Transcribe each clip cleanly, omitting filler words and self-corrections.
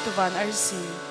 Tuvan RC.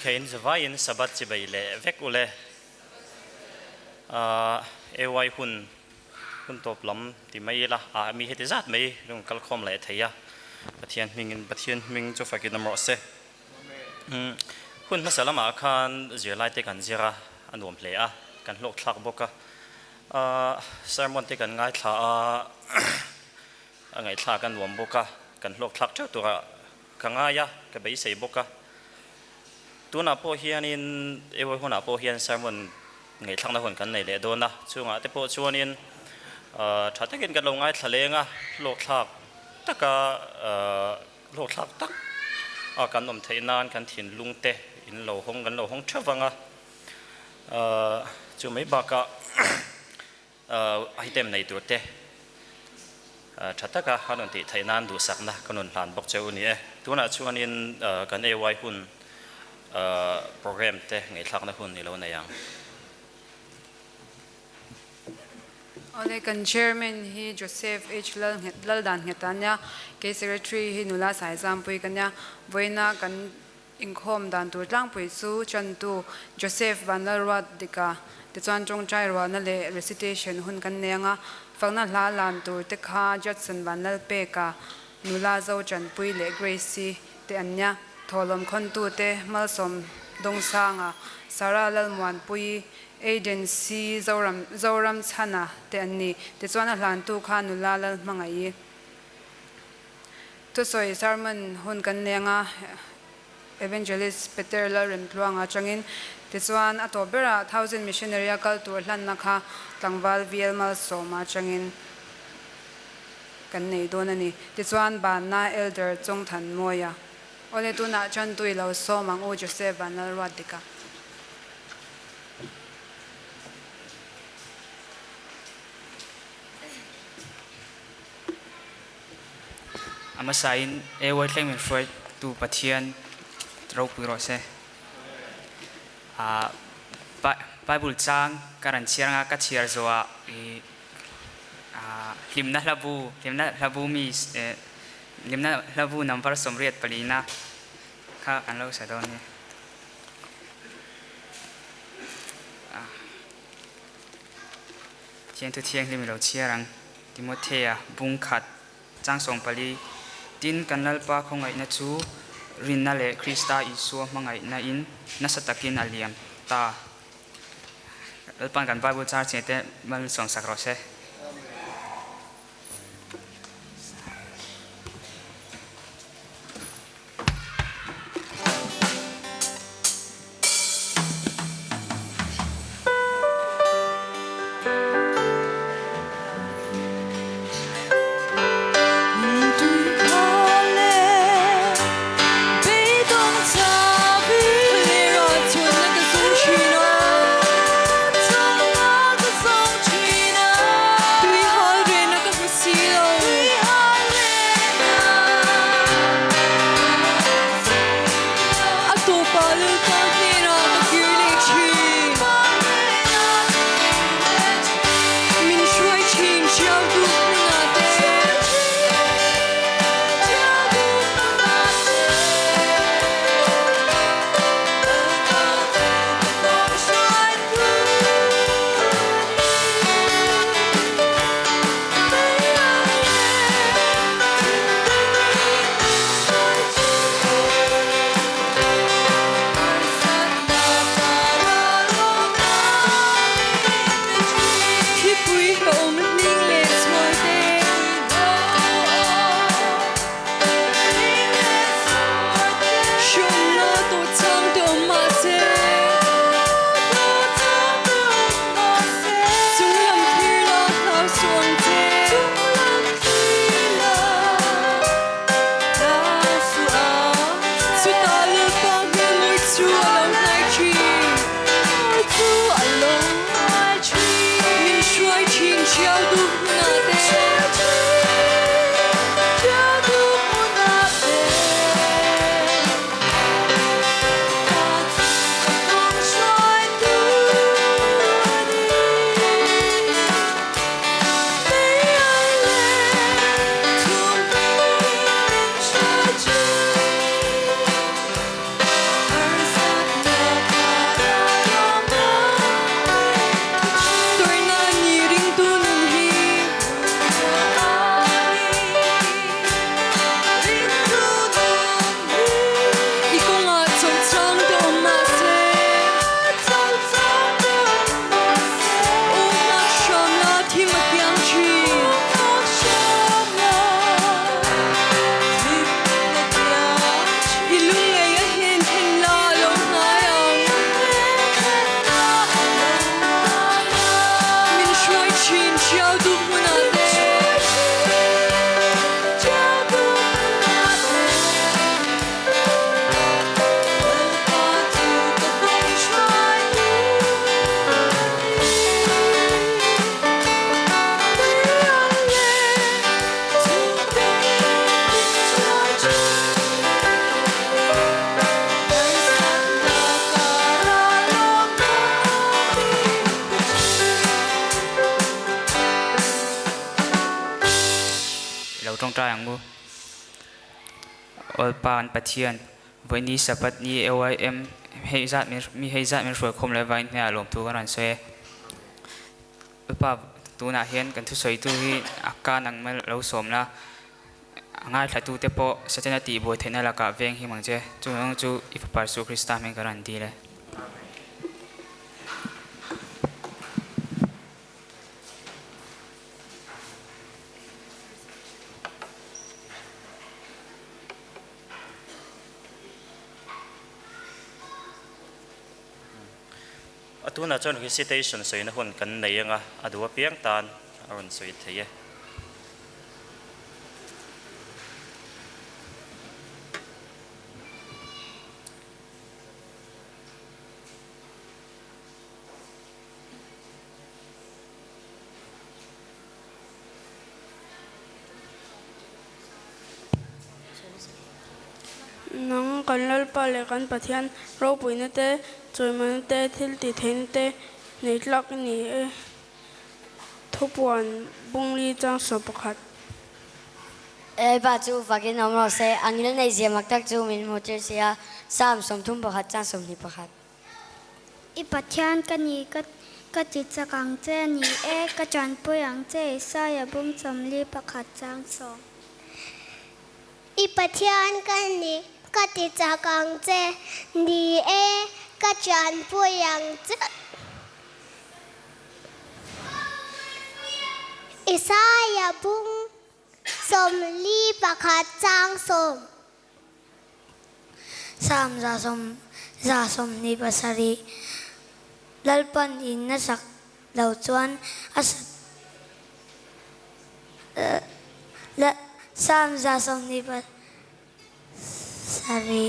Okay, in Zavayin Sabbath Jibaile, Vekule, AY Hun top Lum, the Mayla, me hit is at me, don't call come let here. ประเทศมิงจะฝากกินน้ำรสเซ่หุ่นมาสารมาคันเจียไล่เตกันเจระอันรวมเพลอะกันโลกทักบกะสารมอนเตกันง่ายท่าง่ายท่ากันรวมบกะกันโลกทักเจ้าตัวกังง่ายะกับไปใส่บกะตัวน่ะพอเฮียนินหัวหน้าพอเฮียนสารมอนง่ายทักน่ะคนกันในเลโดนนะช่วงแต่พอช่วงนี้ถ้าตะกินกันลงง่ายทะเลงะโลกทักตะกะโลกทักตักกันนมไทยนานกันถิ่นลุงเตอินโลหงกันโลหงเชื่อฟังจู่ไม่บักไอเทมในตัวเตชัดตะกะฮันนติไทยนานดูสักนะกันนนหลานบอกเจ้านี่ตัวน่ะชวนอินกันไว้หุ่นโปรแกรมเตไงทักนะหุ่นนี่เราในยังOleh kan chairman hi Joseph H Laldan hetanya ke secretary hi nula sai zampui kanya voina kan inkhom dan tur tlang pui su chantu Joseph Banlarwat dika te chuan chong chai ro na le recitation hun kan nenga fangna hla lan tur te kha Judson Banlal pe ka nula zo chan pui le Gracie te anya tholom khon tu te malsom dongsanga Sara Lalmwan pui agency zoram chana te anni te chuan hlan tu kha nula lal mangai to soi sermon hun kan nenga evangelist Peter Lalremtluanga changin te chuan atobera 1000 missionary kal tur hlan na kha tlangwal vielmal soma changin kan nei don ani te chuan ban na elder chongthan moya ole tu na chan tui lo somang o Joseph Banal Radika Amasain ewa tleng min fort tu pathian trau puro se Bible chang karan chianga ka chiar zoa limna hlabu mi limna hlabu number somriat palina kha anlo sa don ni chiang tu chiang lim lo chiarang Timothea bungkhat chang song pali tin kanal pa Khawngaihna chu rinna le Krista Isu mangai na in nasatakin aliam ta alpan kan Bible char chete mal song sakrose Chawhnu ตราอย่างมูอลปานปะเทียนวันนี้สัปดาห์นี้AYMให้จัดมีให้จัดมีช่วยคมเลยวันนี้อารมณ์ตัวกันเสียป้าตัวน่าเห็นกันทุกสวยตัวที่อาการนั่งไม่เราสมนะง่ายถ้าตัวเตปโสถานที่บวชเทนละกับเวงหิมังเจจู่น้องจู่อิฟปาร์สุคริสต์มันการันตีเลยตัวน่าจะเป็น hesitation สวยนะคนกันในยังอ่ะดูว่าเพียงตานอารมณ์สวยเทียนังกันลัลปาเลกันปะเทียนเราปุยนเตจอยมันเตทิลติเทนเตในลักนี้ทุกวันบุงลีจังสบขัดบาจูฟักินน้องเราเสอังกฤษในเสียมักตักจูมินมูเตเสียสามสมทุ่มประคัดจังสมนิประคัดอีปัจจัยกันนี้ก็จิตจังเจนี้ก็จันปุยยังเจสายบุ้งสมลีประคัดจังสมอีปัจจัยกันนี้ก็จิตจังเจนี้ก็จันปุยยังเจอิสายาบุงสมลีประคัดจังสมสามจาสมนิปัสรีลัลปันอินนัสักเหล่าจวนอาศัยและสามจาสมนิปัสรี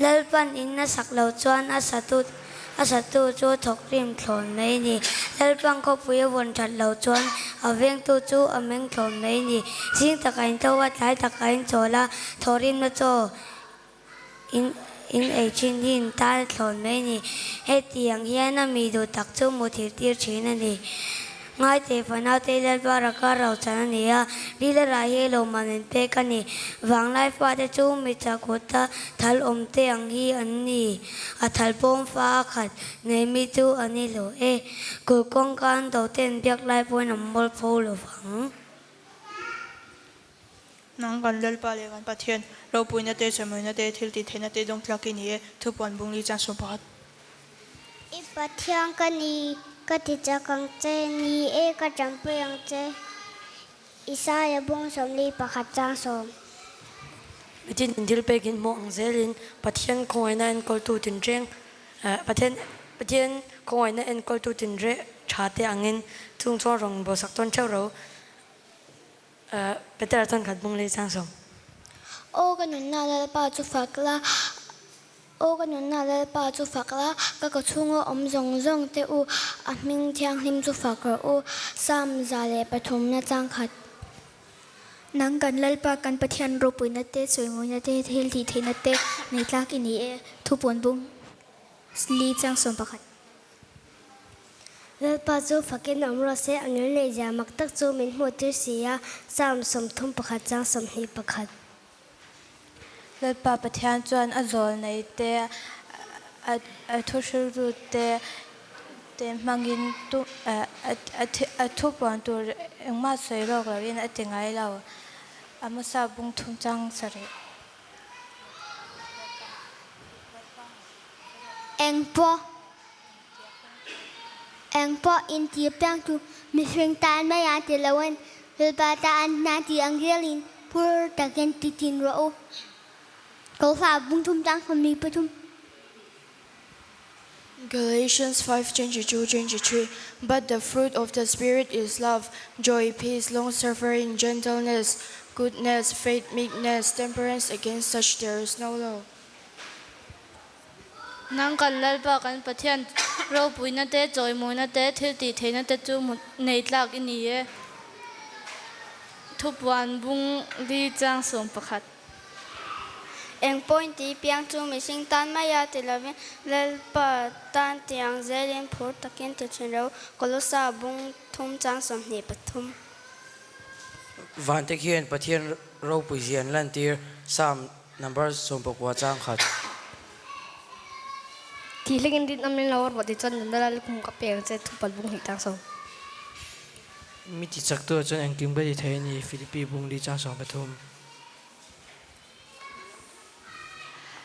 ลัลปันอินนัสักเหล่าจวนอาศัยตูจูถกริมโขนไม่นี่ลัลปังเขาปุยวนจัดเหล่าจวนเอาเวียงตูจูอเมงโขนไม่นี่สิ่งตะการตัววัดหลายตะการโจละทอรินมาโจin a chin hin tal thon mai ni he tiang hian a mi du tak chu mu thir tir thin ani ngai te fana te lal ba ra ka rau chan ni a ri la ra he lo man te ka ni wang lai fa te chu mi cha ko ta thal om te ang hi an ni a thal pom fa khat nei mi chu ani lo ko kong kan do ten biak lai po nam bol pho lo wangนังกันลัลปาเลกันปะเทียนเราปุยนเตจมวยนเตทิลติเทนเตดงทลักินีทุกวันบุงลีจังสมบัติอีปัจจัยกันนี้ก็จิตจังเจนี้ก็จันปุยยังเจอิสายาบุงสมลีประคัดจังสมจินดิลเปกินโมอังเซลินปะเทียนคงไว้นั่นกอลตูตินเจงปะเทียนคงไว้นั่นกอลตูตินเจชาติอังเงินทุ่งชัวรงบสักต้นเช่าเราเปเตอร์ต้นขัดบุงลีจังสมโอ้กันนุนนาเลปาจูฟักละโอ้กันนุนนาเลปาจูฟักละก็ช่วงอมจงเตอูอามิงเทียงหิมจูฟักอูสามจาเลปฐมนาจังขัดนังกันลัลปากันปะเทียนรูปุยนเตสวยงนเตเทลทีเทนเตในทลักอินีทุปวนบุงลีจังสมประคัดลัลปาจูฟักินน้องเราเสอังกฤษในเสียมักตักจูมินมูเตเสียสามสมทุ่มประคัดจังสมนิประคัดลัลปาปะเทียนจวนอโซลในเตทุชรูเตมังกินตุทุบวันตัวเอ็งมาสวยโลกเราอินอติงไงเราอามุสาบุงทุ่งจังสระเอ็งปออินเทียบจังตูมิสเวงตานไม่ยาเตลวันลัลปาตานนาทีอังเกลินพูดตะเกนติตินโรเขาฝากบุ้งทุ่มจังคนมีปทุม Galatians 5:22-23 But the fruit of the Spirit is love, joy, peace, long-suffering, gentleness, goodness, faith, meekness, temperance. Against such there is no law. นังกันลัลปากันปะเทียนเราปุยนเตจอยมวยนเตทิลติเทนเตจูมุในทลักอินีทุกวันบุงลีจังสมประคัดเอ็งปอยตีเปียงจูมิสิงตันมายาติลาวินเลลปาตันเตียงเซลินพูดตะกินติชินเรากลุสาบุงทุ่มจังสมนิปทุม van te khian pathian ro pui zian lan tir sam number som pokwa chang khat thì lên đến năm nay là vật thì chân nó là cùng các bé sẽ thu bật bung hình tăng sâu mi ti chak to chon ang kim ba di the ni philippi bung li chang som pathum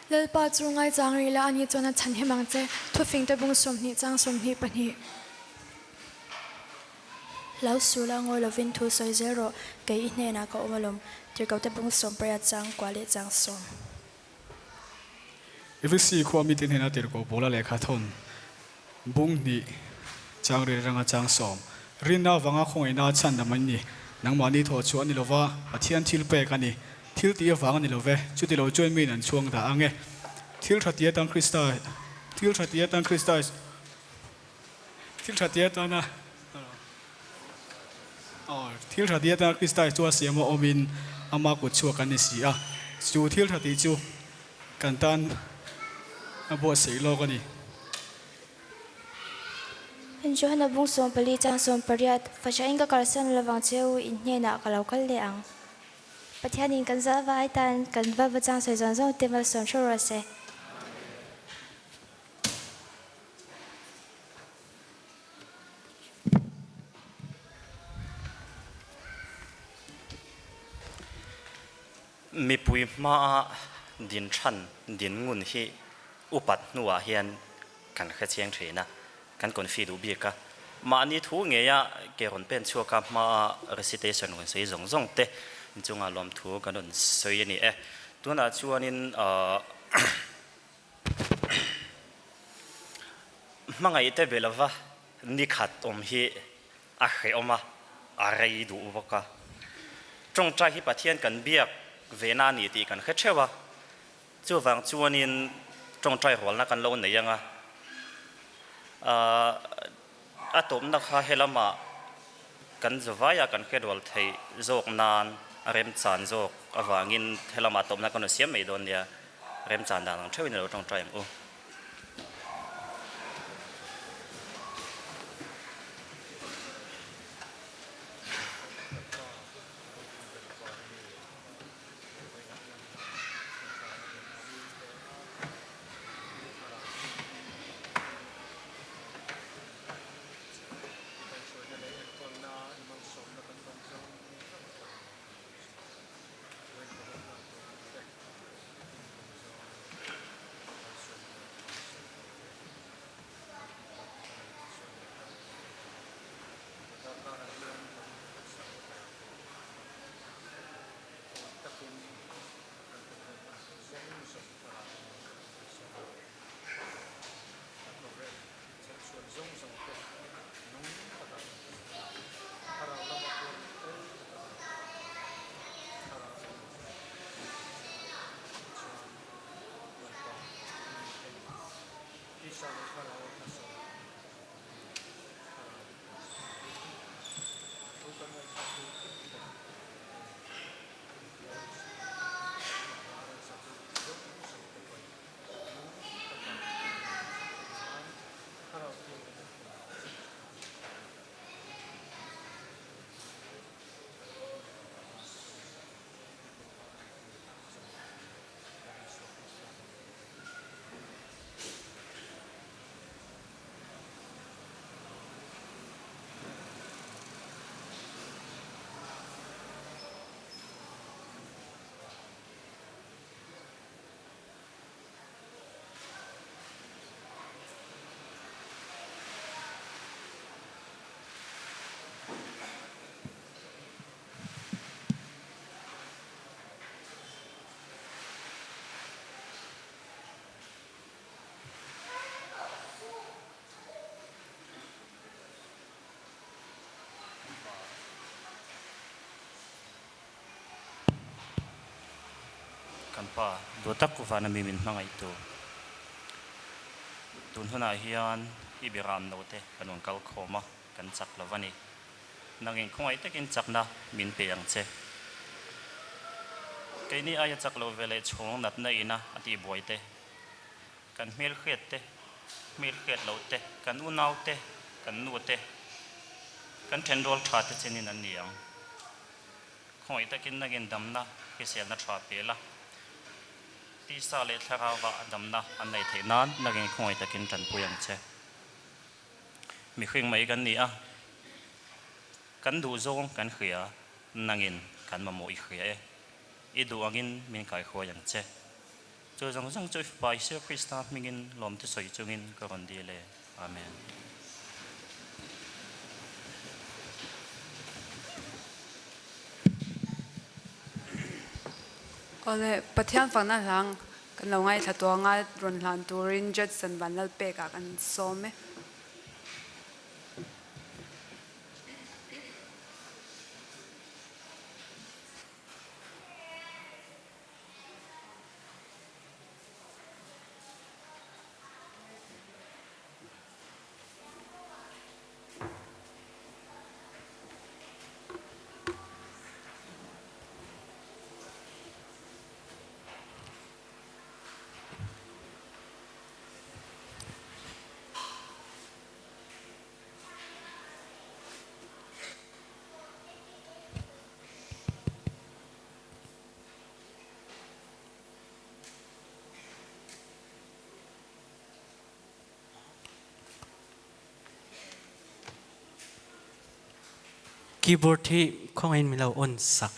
lalpa chu ngai chang ri la ani chona chan he mang che thu fing te bung som ni chang som ni pani lau su la ngoi lovin thu soi zero ke I hne na ka omalom tir ka te bung som pra chang kwa le chang som if si ko mi tin hena tir ko bola le kha thon bung ni chang re ranga chang som rin na wanga khawngaihna chan da man ni nangmani tho chu ani lova pathian thil pe ka ni thil ti awang ani love chu ti lo join min an chuang da ange thil thatia tang krista thil thatia tang krista thil thatia ta na thil thatia tang krista chu asiama omin ama ku chu kan ni si a chu thil thati chu kan tan abo sei lo ka ni in Chawhnu bung som pali chang som pariat fasha inga karsan lawang cheu in hne na kalau kal le ang pathian in kan za vai tan kan va chang soi zon zon temal som shora se mi pui ma din chan din ngun hi upat nuwa hian kan kha chiang thina kan kon fi du bi ka ma ni thu nge ya ke ron pen chu ka ma recitation kon sei zong zong te chunga lom thu kan on soi ni e tuna chuanin mangai te belava ni khat om hi a khe oma a rei du boka trong trai hi pathian kan biak vena ni ti kan khe thewa chu wang chuanin trong trai hol na kan lo nei anga atom na kha helama kan zawaya kan khedwal thei zok nan rem chan zok awangin helama tom na kan siam mei don dia rem chan dang thewin lo trong trai u pa do tak ku fana mi min mangai tu tun huna hian ibiram no te kanon kal khoma kan chak lawani nangin khongai takin chakna min pe ang che keini aya chak lo vele chhong nat na ina ati boite kan mel khet lo te kan unau te kan nu te kan thendol tha te chenin an niang khoi takin nagin damna ke sel na thra pela ti sa le thara wa damna an nei theinan nagin khoi takin tan puyang che mi khring mai kan ni a kan du zong kan khia nangin kan ma moi khia e i du angin min kai kho yang che cho jang jang choi pai se krista mingin lom te soi chungin ka ron di le amen ole pathian fangna lang kan lo ngai thatwa nga ron hlan turin jet san banal pe ka kan some keyboard thi không ai mình lâu ôn sắc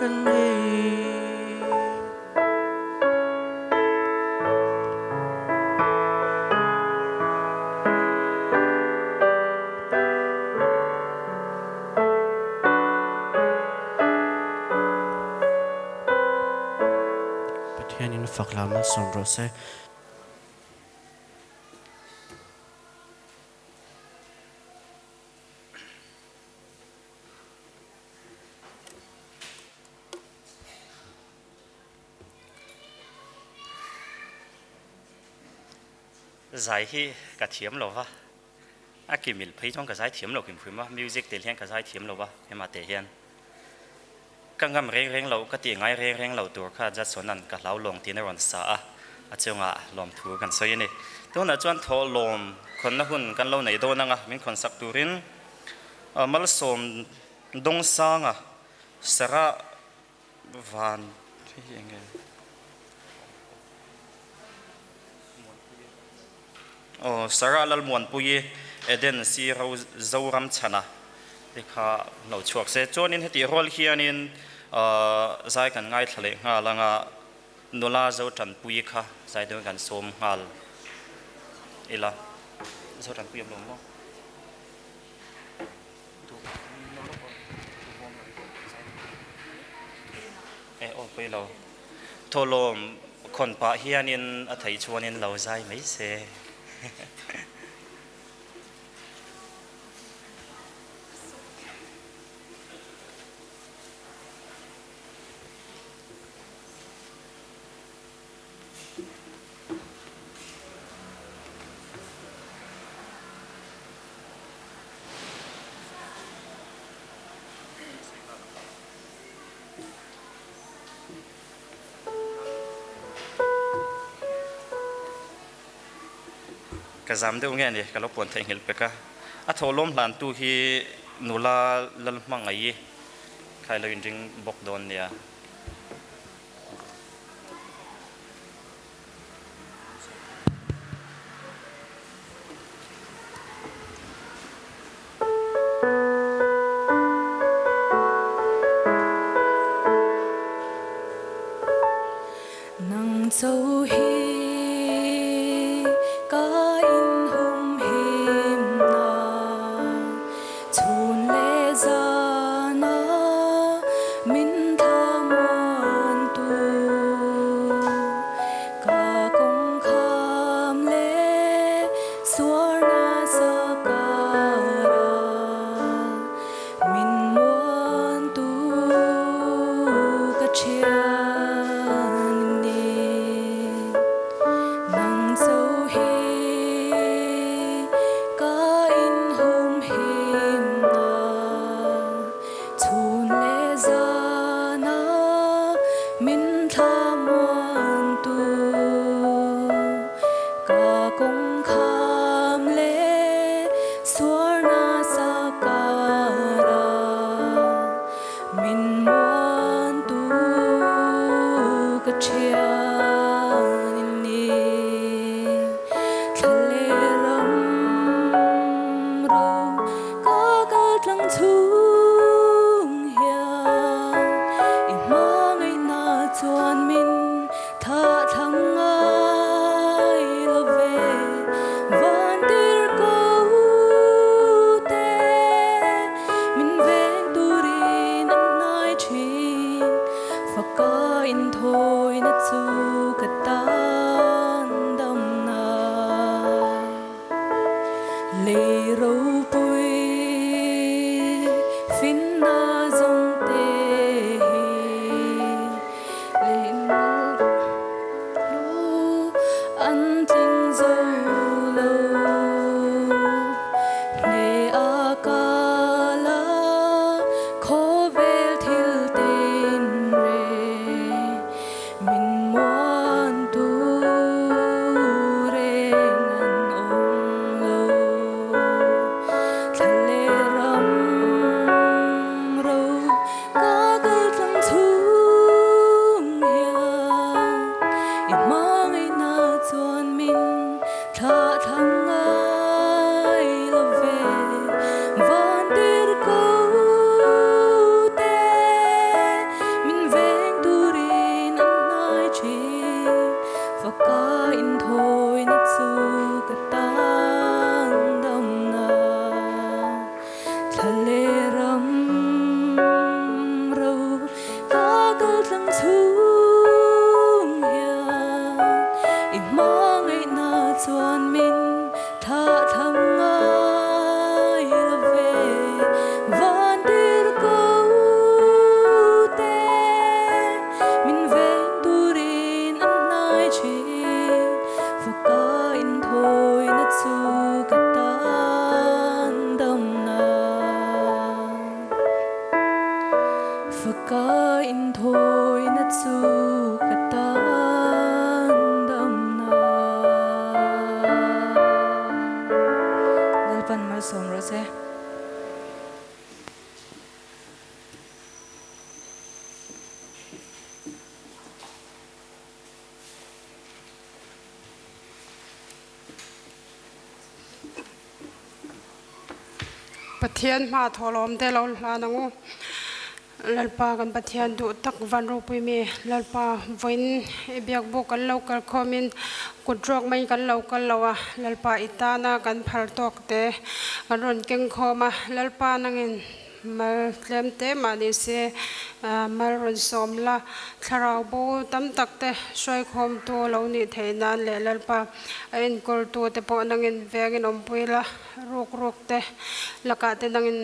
kan hei Pathian in faklama sombro se giải hi cả thiếm lo va à kim mil thấy trong cả giải thiếm lo kim phui ma music để hiện cả giải thiếm lo va em mà để hiện căng ngam reng reng lo cả tiếng ngay reng reng lo tur kha just son an cả lao long tin ron sa à chiang lom thu kan soi ni to na chuan tho lom khon na hun kan lo nei do na nga min khon sak turin mal som dong sang sara van Sara lal muan puye eden si rau zauram chana dekha lo chuak se chonin heti rol hianin zai kan ngai thale nga langa nola zo tan puye kha zai do kan som ngal ila zo tan puye lo mo puye lo tholom kon pa hianin a thai chuanin lo zai mai se cái giám đốc nghe này cái lúc buồn thành hiện beka à thầu lom lan tu hi nula lal mang ấy khai lời riêng bọc đòn nè nang châu hi Min sang chung hiền im mong ấy na chuan min tha thăng ai là về van dir câu te min ven turin an nai chin và cả in thôi na chu cả tan đam na và cả in thôi na chu cả tan đam na lalpan mal som ro se Pathian ma tholom te lo lanangu lalpa kan pathian du tak van ro pui mi lalpa voin biak bo kan local khomin kudrok mai kan local lawa lalpa itana kan phal tok te kan ron keng khoma lalpa nangin mal tlem te mani se mal ron somla tharau bo tam tak te soi khom to lo ni theina le lalpa in kol to te po nangin vengin ompuila rok te laka te nangin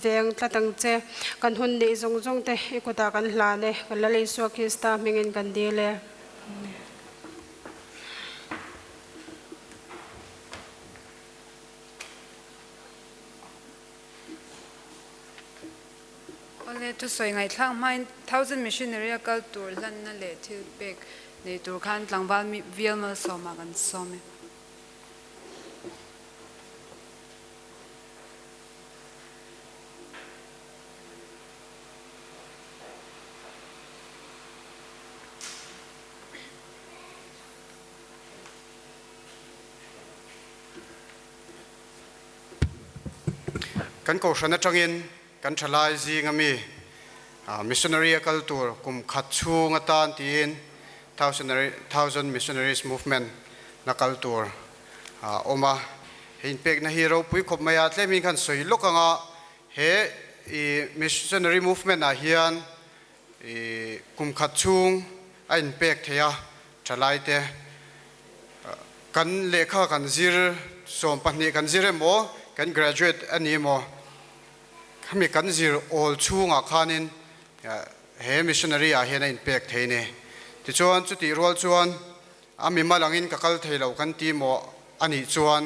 veng tlatang che kan hun ni zong zong te ikuta kan hla ne kan la lei so khista mingin kan dile ole tu soi ngai thlang mai 1000 missionary kal tur lan na le thil pek nei tur khan tlangwal mi vialma soma kan some kan ko shana changin kan thalai ji ngami missionary culture kum khatchu ngatan tin 1000 missionaries movement na culture oma hin pek na hero pui khop maya tlemin khan soi lokanga he missionary movement na hian kum khatchung ain pek theya thalai te kan lekha kan zir som pahni kan zire mo kan graduate ani mo khami kan zir all chunga khanin he missionary a hena impact theine ti chuan chuti rol chuan ami malangin kakal theilo kan ti mo ani chuan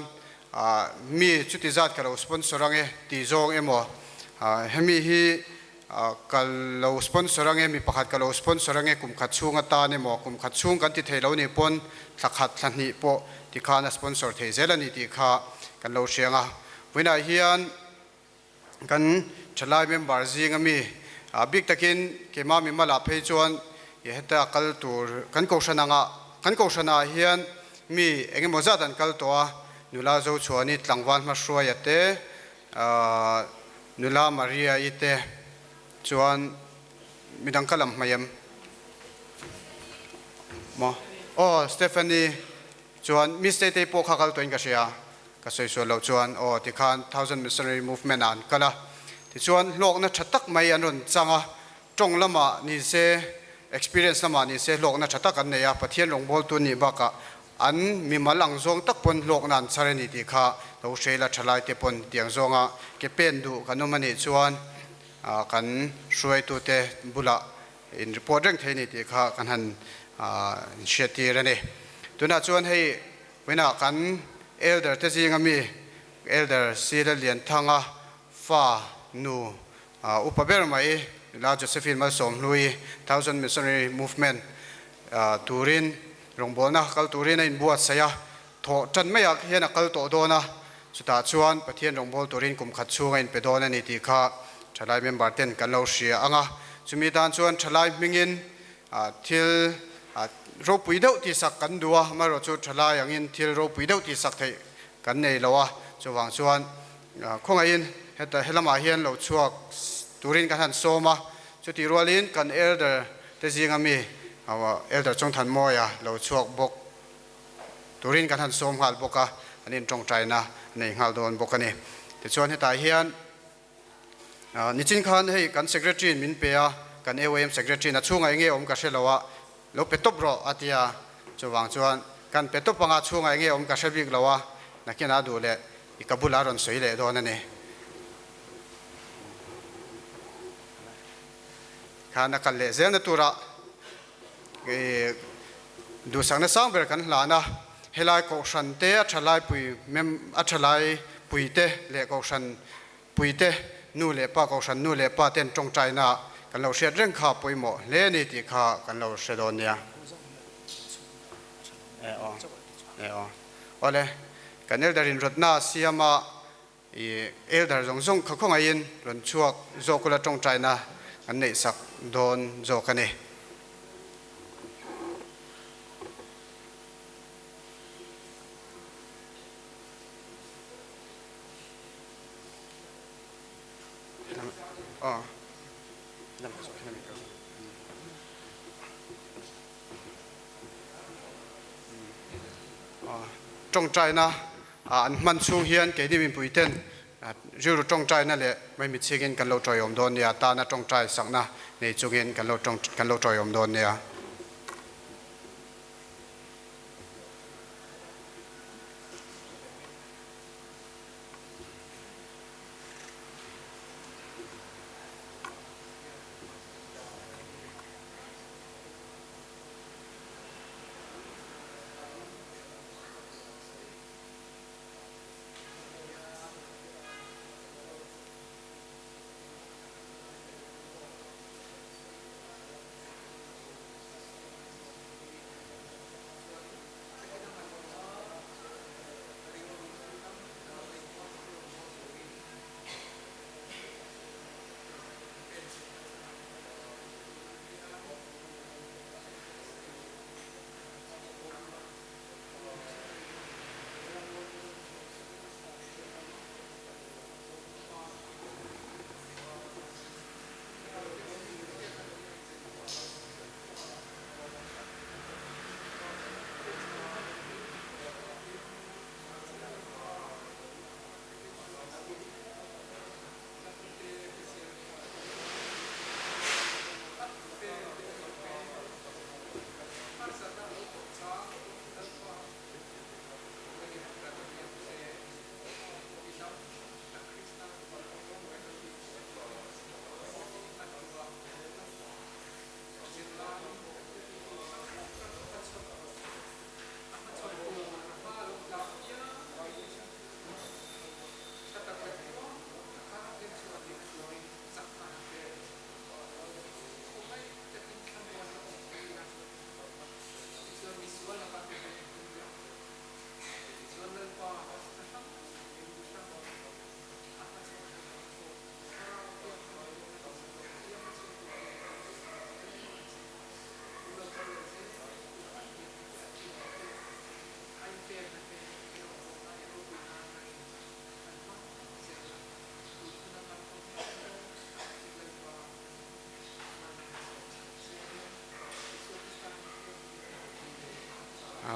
mi chuti zat kalo sponsorange ti zong emo hemi hi kalo sponsorange mi pakhat kalo sponsorange kum khatchunga ta ne mo kum khatchung kan ti theilo ni pon thakhat thlani po ti khana sponsor thei zelani ti kha kan lo hrianga wina hian kan chalai member zingami big takin kema mi mala phei chuan ye heta kal tur kan ko shana hian mi engemaw zat an kal towa nula zo chuani tlangwan ma hruai ate nula maria ite chuan midang kalam mayam mo Stephanie chuan mi state po khakal toin ka sia ka soi so lo chuan ti khan 1000 missionary movement an kala ti chuan lok na thatak mai an ron changa tong lama ni se experience lama ni se lok na thatak an neya pathian longbol tu ni baka an mi malang zong tak pon lok nan charani ti kha lo shela thalai te pon tiang zonga ke pen du kanumani chuan kan shuai tu te bula in report reng theini ti kha kan han sheti rani tuna chuan hei wena kan elder te jingami elder sira lian thanga fa nu upaber mai la josephine mal som lui 1000 missionary movement turin rongbona kal turin in buat saya tho chan mai ak hian kal to dona chuta chuan pathian rongbol turin kum khat chunga in pedona ni ti kha thalai member ten kan lo hria anga chumi dan chuan thalai mingin thil ro puidau ti sak kan duwa maro chu thalai angin thil ro puidau ti sak thei kan nei lawa chuwang chuan khongain heta helama hian lo chuak turin kan han soma chuti rolin kan elder te jingami awa elder chongthan moya lo chuak bok turin kan han som hal boka anin tong traina nei ngal don bokani te chuan heta hian nichin khan hei kan secretary min pe a kan AOM secretary na chunga nge om ka shelawa lo petop ro atia chuwang chuan kan petop panga chunga nge om ka shabik lawa nakina du le ikabula ron soile do na ne khana kal le zel na tura du sang na sang ber kan lana helai ko shan te athalai pui mem athalai pui te le ko shan pui te nu le pa ko shan nu le pa ten tong chai na kan lo shet reng kha pui mo le ni ti kha kan lo shedonia ole kan eldarin rotna siama eldar zong zong kha khonga in ron chuak zokula tong chai na an nei sak don zokane trong trai na an man chung hian ke di min puiten riu trong trai na le mai mi chegin kan lo troyom don nia ta na trong trai sang na nei chungin kan lo troyom don nia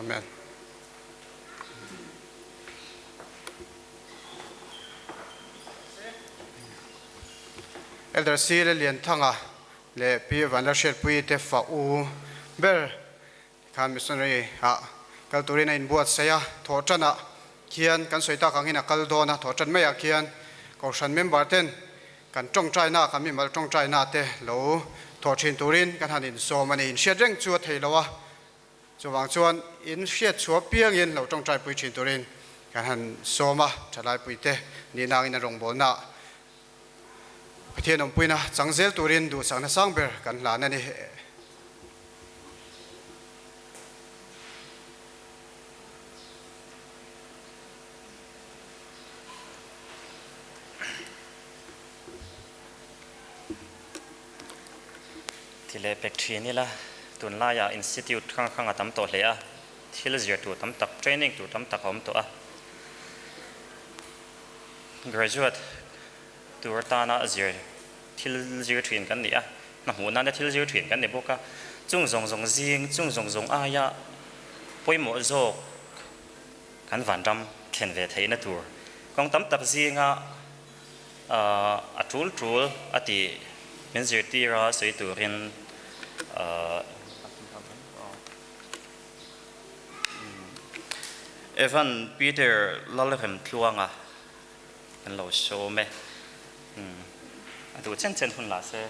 Amen. Elder Sile Lian Tanga le Pi Van der Shet Pui Te Fa U Ber Kan Missionary Kalturina in Buat Saya Thorchana Kian Kan Soita Khawngaihna Kaldona Thorchan Maya Kian Kaushan Member Ten Kan Trong China Kan Mi Mal Trong China Te Lo Thorchin Turin Kan Hanin So Mani in Shedreng Chu Theilawa Chuwang chuan in shet chua piang in lo tong trai pui chin turin kan han soma chalai pui te ni nang in rong bol na pathian om puina changzel turin du sang na sang ber kan la na ni tile pekthi ni la Tlanna ya institute khang atam to le a thil zir tu tam tak training tu tam tak om to a graduate tur ta na zir thil zir thin kan ni a na hu na thil zir thin kan ni boka chung zong jing chung zong a ya poimo zo kan van ram khen ve thei na tur kong tam tak zinga a tul ati men zir ti ra sei turin Evan Peter Lalremtluanga kan lo show me adu chen hun la se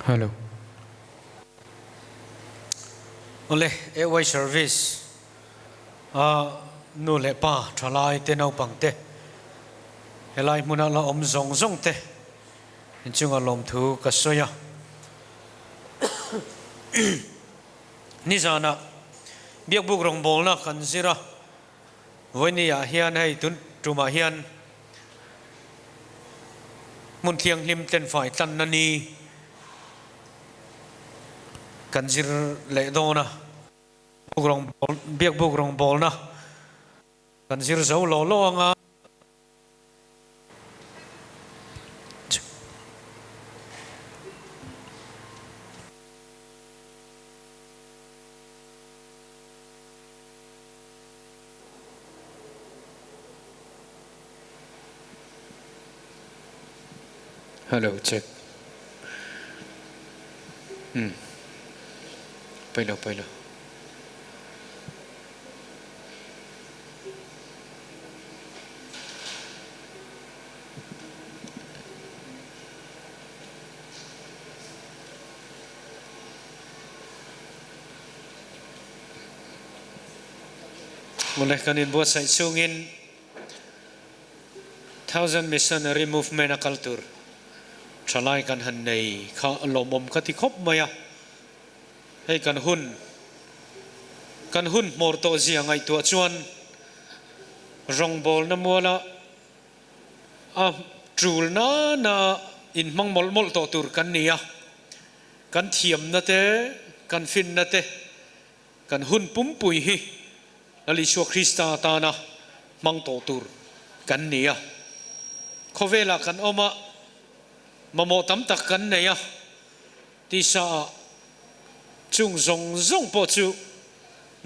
Hello. Ole, away service. Nu le pa, thalai te nau pang te. Helai muna la zong zong te. Inchunga lom thu kasoya. Nizana, biak buk rong bol na kan zira. Voini ya hian hay tun truma hian. Mun thiang lim ten fai Tlanna ni. Kanjir le dona bugrong biak bugrong bolna kanjir zo lo lo nga hello check Pelo. Mulai kanin buat saya sungin 1000 missionary movement a culture. Chalai kan hanai kha lomom katikop maya. Hei kan hun morto zia ngai tua chuan rong bol na mola trul na in mang mol to tur kan nia kan thiam na te kan fin na te kan hun pumpui hi ali shu Krista ta na mang to tur kan nia khovela kan oma mamo tam tak kan nia ti sa chung zong po chu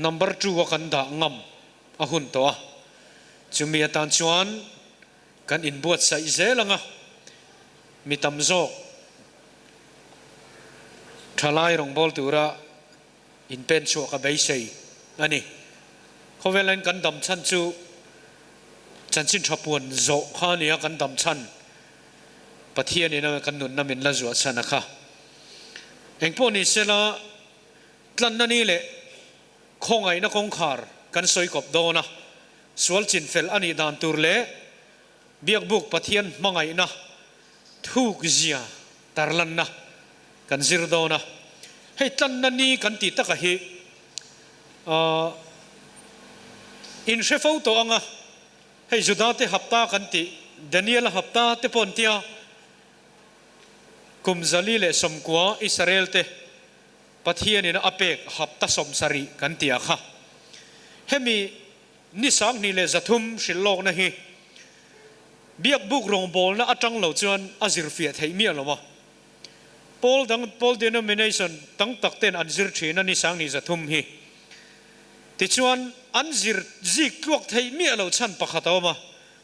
number 2 kan da ngam a hun to a chumi atan chuan kan in buat sai zelanga mitam zo thalai rong bol tura in pen chu ka bei sei ani khovelan kan dam chan chu chanchin thapuan zo khania kan dam chan pathian ina kan nun na min la zuwa chanakha engpo ni sela Tlanna ni le Khawngaihna kawngkhar kan soi kop dona sual chin fel ani dan tur le biak buk pathian mangai na thuk zia tarlan na kan zir dona hei Tlanna ni kan ti taka hi in shefo to anga hei judate hapta kan ti Daniel hapta te pontia kumzali le somkwa Israel te pathian in apek hapta somsari kan tia kha hemi nisang ni le zathum shillok na hi biak buk rong bol na atang lo chuan azir fiat hei mi aloma Paul denomination tang takten anzir thina nisang ni zathum hi ti chuan anzir zik tlok thei mi alo chan pakhatawma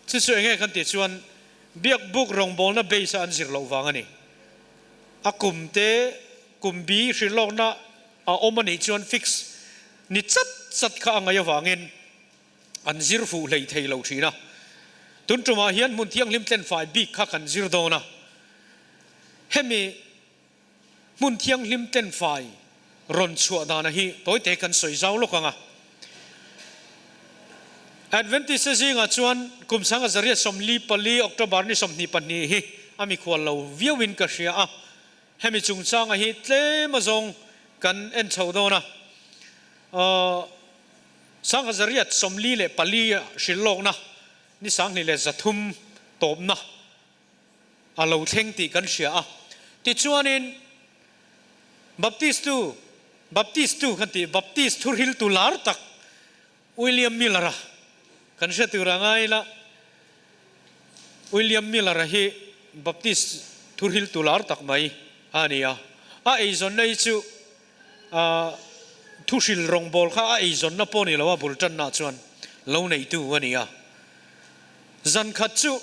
chu chu enge kan ti chuan biak buk rong bol na beisa anzir lo wangani akumte kumbi shilok na a omani chuan fix ni chat kha angaya wangin anzir fu lei thei lo thina tun tuma hian mun thiang lim tlen fai bik kha kan zir dona hemi mun thiang lim tlen fai ron chua dana hi toy te kan soi zau lokanga Adventist zinga chuan kumsanga zaria somli pali October ni somni pani hi ami khwal lo viewin ka ria a hemi chungchanga hi tle mazong kan en chaudona sanga zariat somli le pali shillok na ni sang ni le zathum top na alo theng ti kan sia a ti chuanin baptist tu kan ti baptist thur hil tu lar tak William Miller kan sia tu rangai la William Miller hi baptist thur hil tu lar tak mai ania a eizon nei chu thu sil rong bol kha a eizon na poni lawa bultan na chuan lo nei tu ania zan khat chu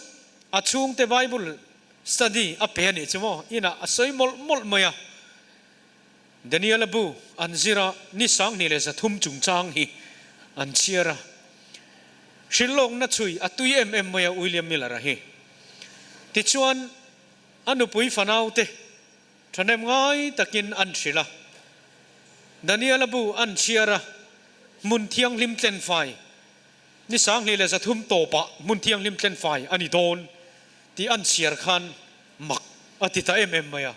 achung te Bible study a pe ni chumo ina asoi mol maya Daniel abu anzira ni sang ni le za thum chung chang hi an chiara shilong na chui atui maya William Miller hi ti chuan anu pui fanau te thanem ngai takin an shila Daniel abu an chiara mun thiang lim tlen fai ni sang ni le za thum to pa mun thiang lim tlen fai ani don ti an chiar khan mak atita maya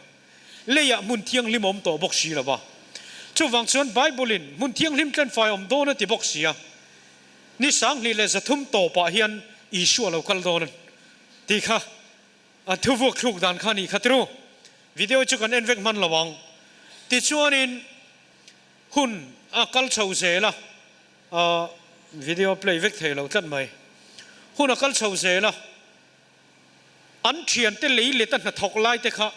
leya mun thiang lim om to bok si lawa chu wang chuan Bible in mun thiang lim tlen fai om don ti bok sia ni sang ni le za thum to pa hian isu lo kal don ti kha a thuwuk thuk dan khani khatru video chu kan envek man lawang ti chuan in hun a kal chho zela video play vek thei lo tlat mai hun a kal chho zela an thian te lei le ta na thok lai te kha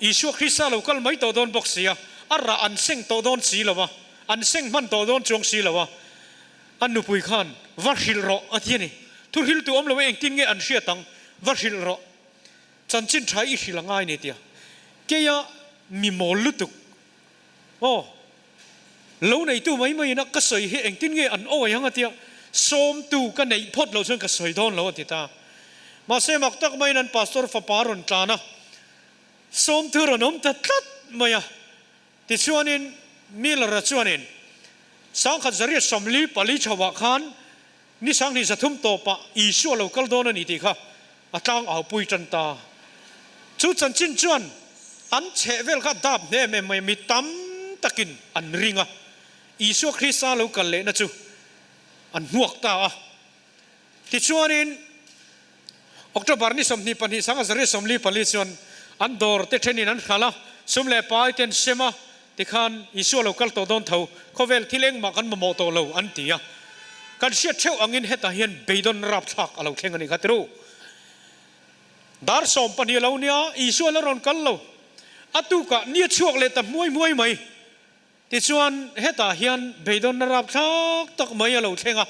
isu Krista lo kal mai to don bok sia ara an seng to don si lawa an seng man to don chong si lawa an nu pui khan varhil ro athiani thur hil tu om lo eng tin nge an sia tang varhil ro chanchin thai i hilangai ne tia ke ya mi mol lutuk lo nei tu mai na ka soi he eng tin nge an o yang atia som tu ka nei phot lo chon ka soi don lo atita ma se mak tak mai nan pastor fa paron Tlanna som tu ronom ta tlat maya ti chuanin Miller chuanin sang khat zari somli pali chawa khan ni sang ni zathum to pa isu lo kal don ani ti kha atang au pui tan ta chu chan chin chuan an che vel kha dap ne me mi tam takin an ringa isu Krista lo kal le na chu an huak ta a ti chuanin October ni somni pani sang zari somli pali chuan an dor te thenin an khala sumle pai ten sema ti khan isu lo kal to don tho khovel thileng ma kan mo to lo an tia kan sia theu angin heta hian beidon rap thak alo thengani khatru dar som pani lo nia isu lo ron kal lo atu ka ni chuak le ta muai mai ti chuan heta hian beidon rap thak tak mai lo thenga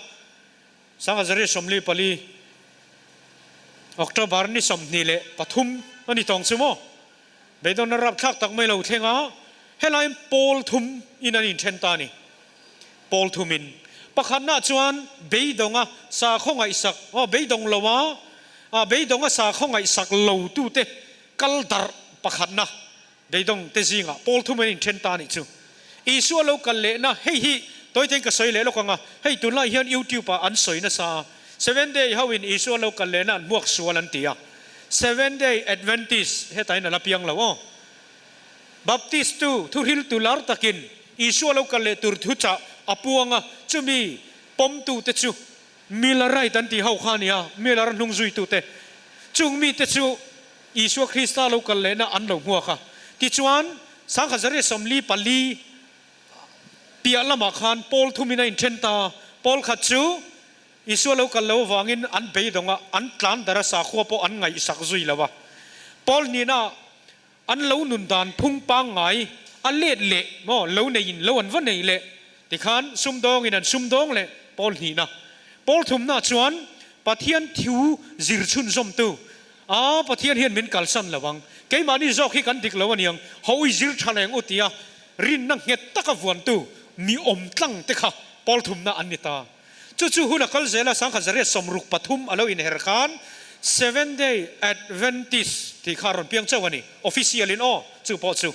sanga zari somli pali October ni somni le pathum ani tong chumo beidon rap thak tak mai lo thenga helaim Paul thum in an inten ta ni Paul thumin pakhanna chuan beidonga sa khongai sak beidong lawa beidonga sa khongai sak lo tu te kal dar pakhanna beidong te zinga Paul thumin inten ta ni chu isu lo kal le na hi toy ten ka soi le lo kanga hei tunla hian YouTube an soi na sa 7 day hawin isu lo kal le na muak sualan tia 7 day Adventist hetai na lapiang lawo Baptist tu thur hil tu lar takin isu lo kal le tur thucha apuanga chumi pom tu te chu milarai tan ti hau khania milar nung zui tu te chungmi te chu isu Krista lo kal le na an lo huwa kha ti chuan sang khazare somli pali pia lama khan Paul thumina in thenta Paul khachu isu lo kal lo wangin an beidonga an tlan dara sa khuwa po an ngai sak zui lawa Paul ni na an lo nun dan phung pa ngai a let le mo lo nei in lo an va nei le ti khan sum dong in an sum dong le Paul ni na Paul thum na chuan pathian thiu zir chun zom tu pathian hian min kal san lawang ke mani zok hi kan dik lo aniang hoi zir thaleng utia rin na nget taka vuan tu mi om tlang te kha Paul thum na anita chu huna kal zela sang khazare somruk pathum alo in her khan 7 day Adventist ti kharon piang chawani official in chu po chu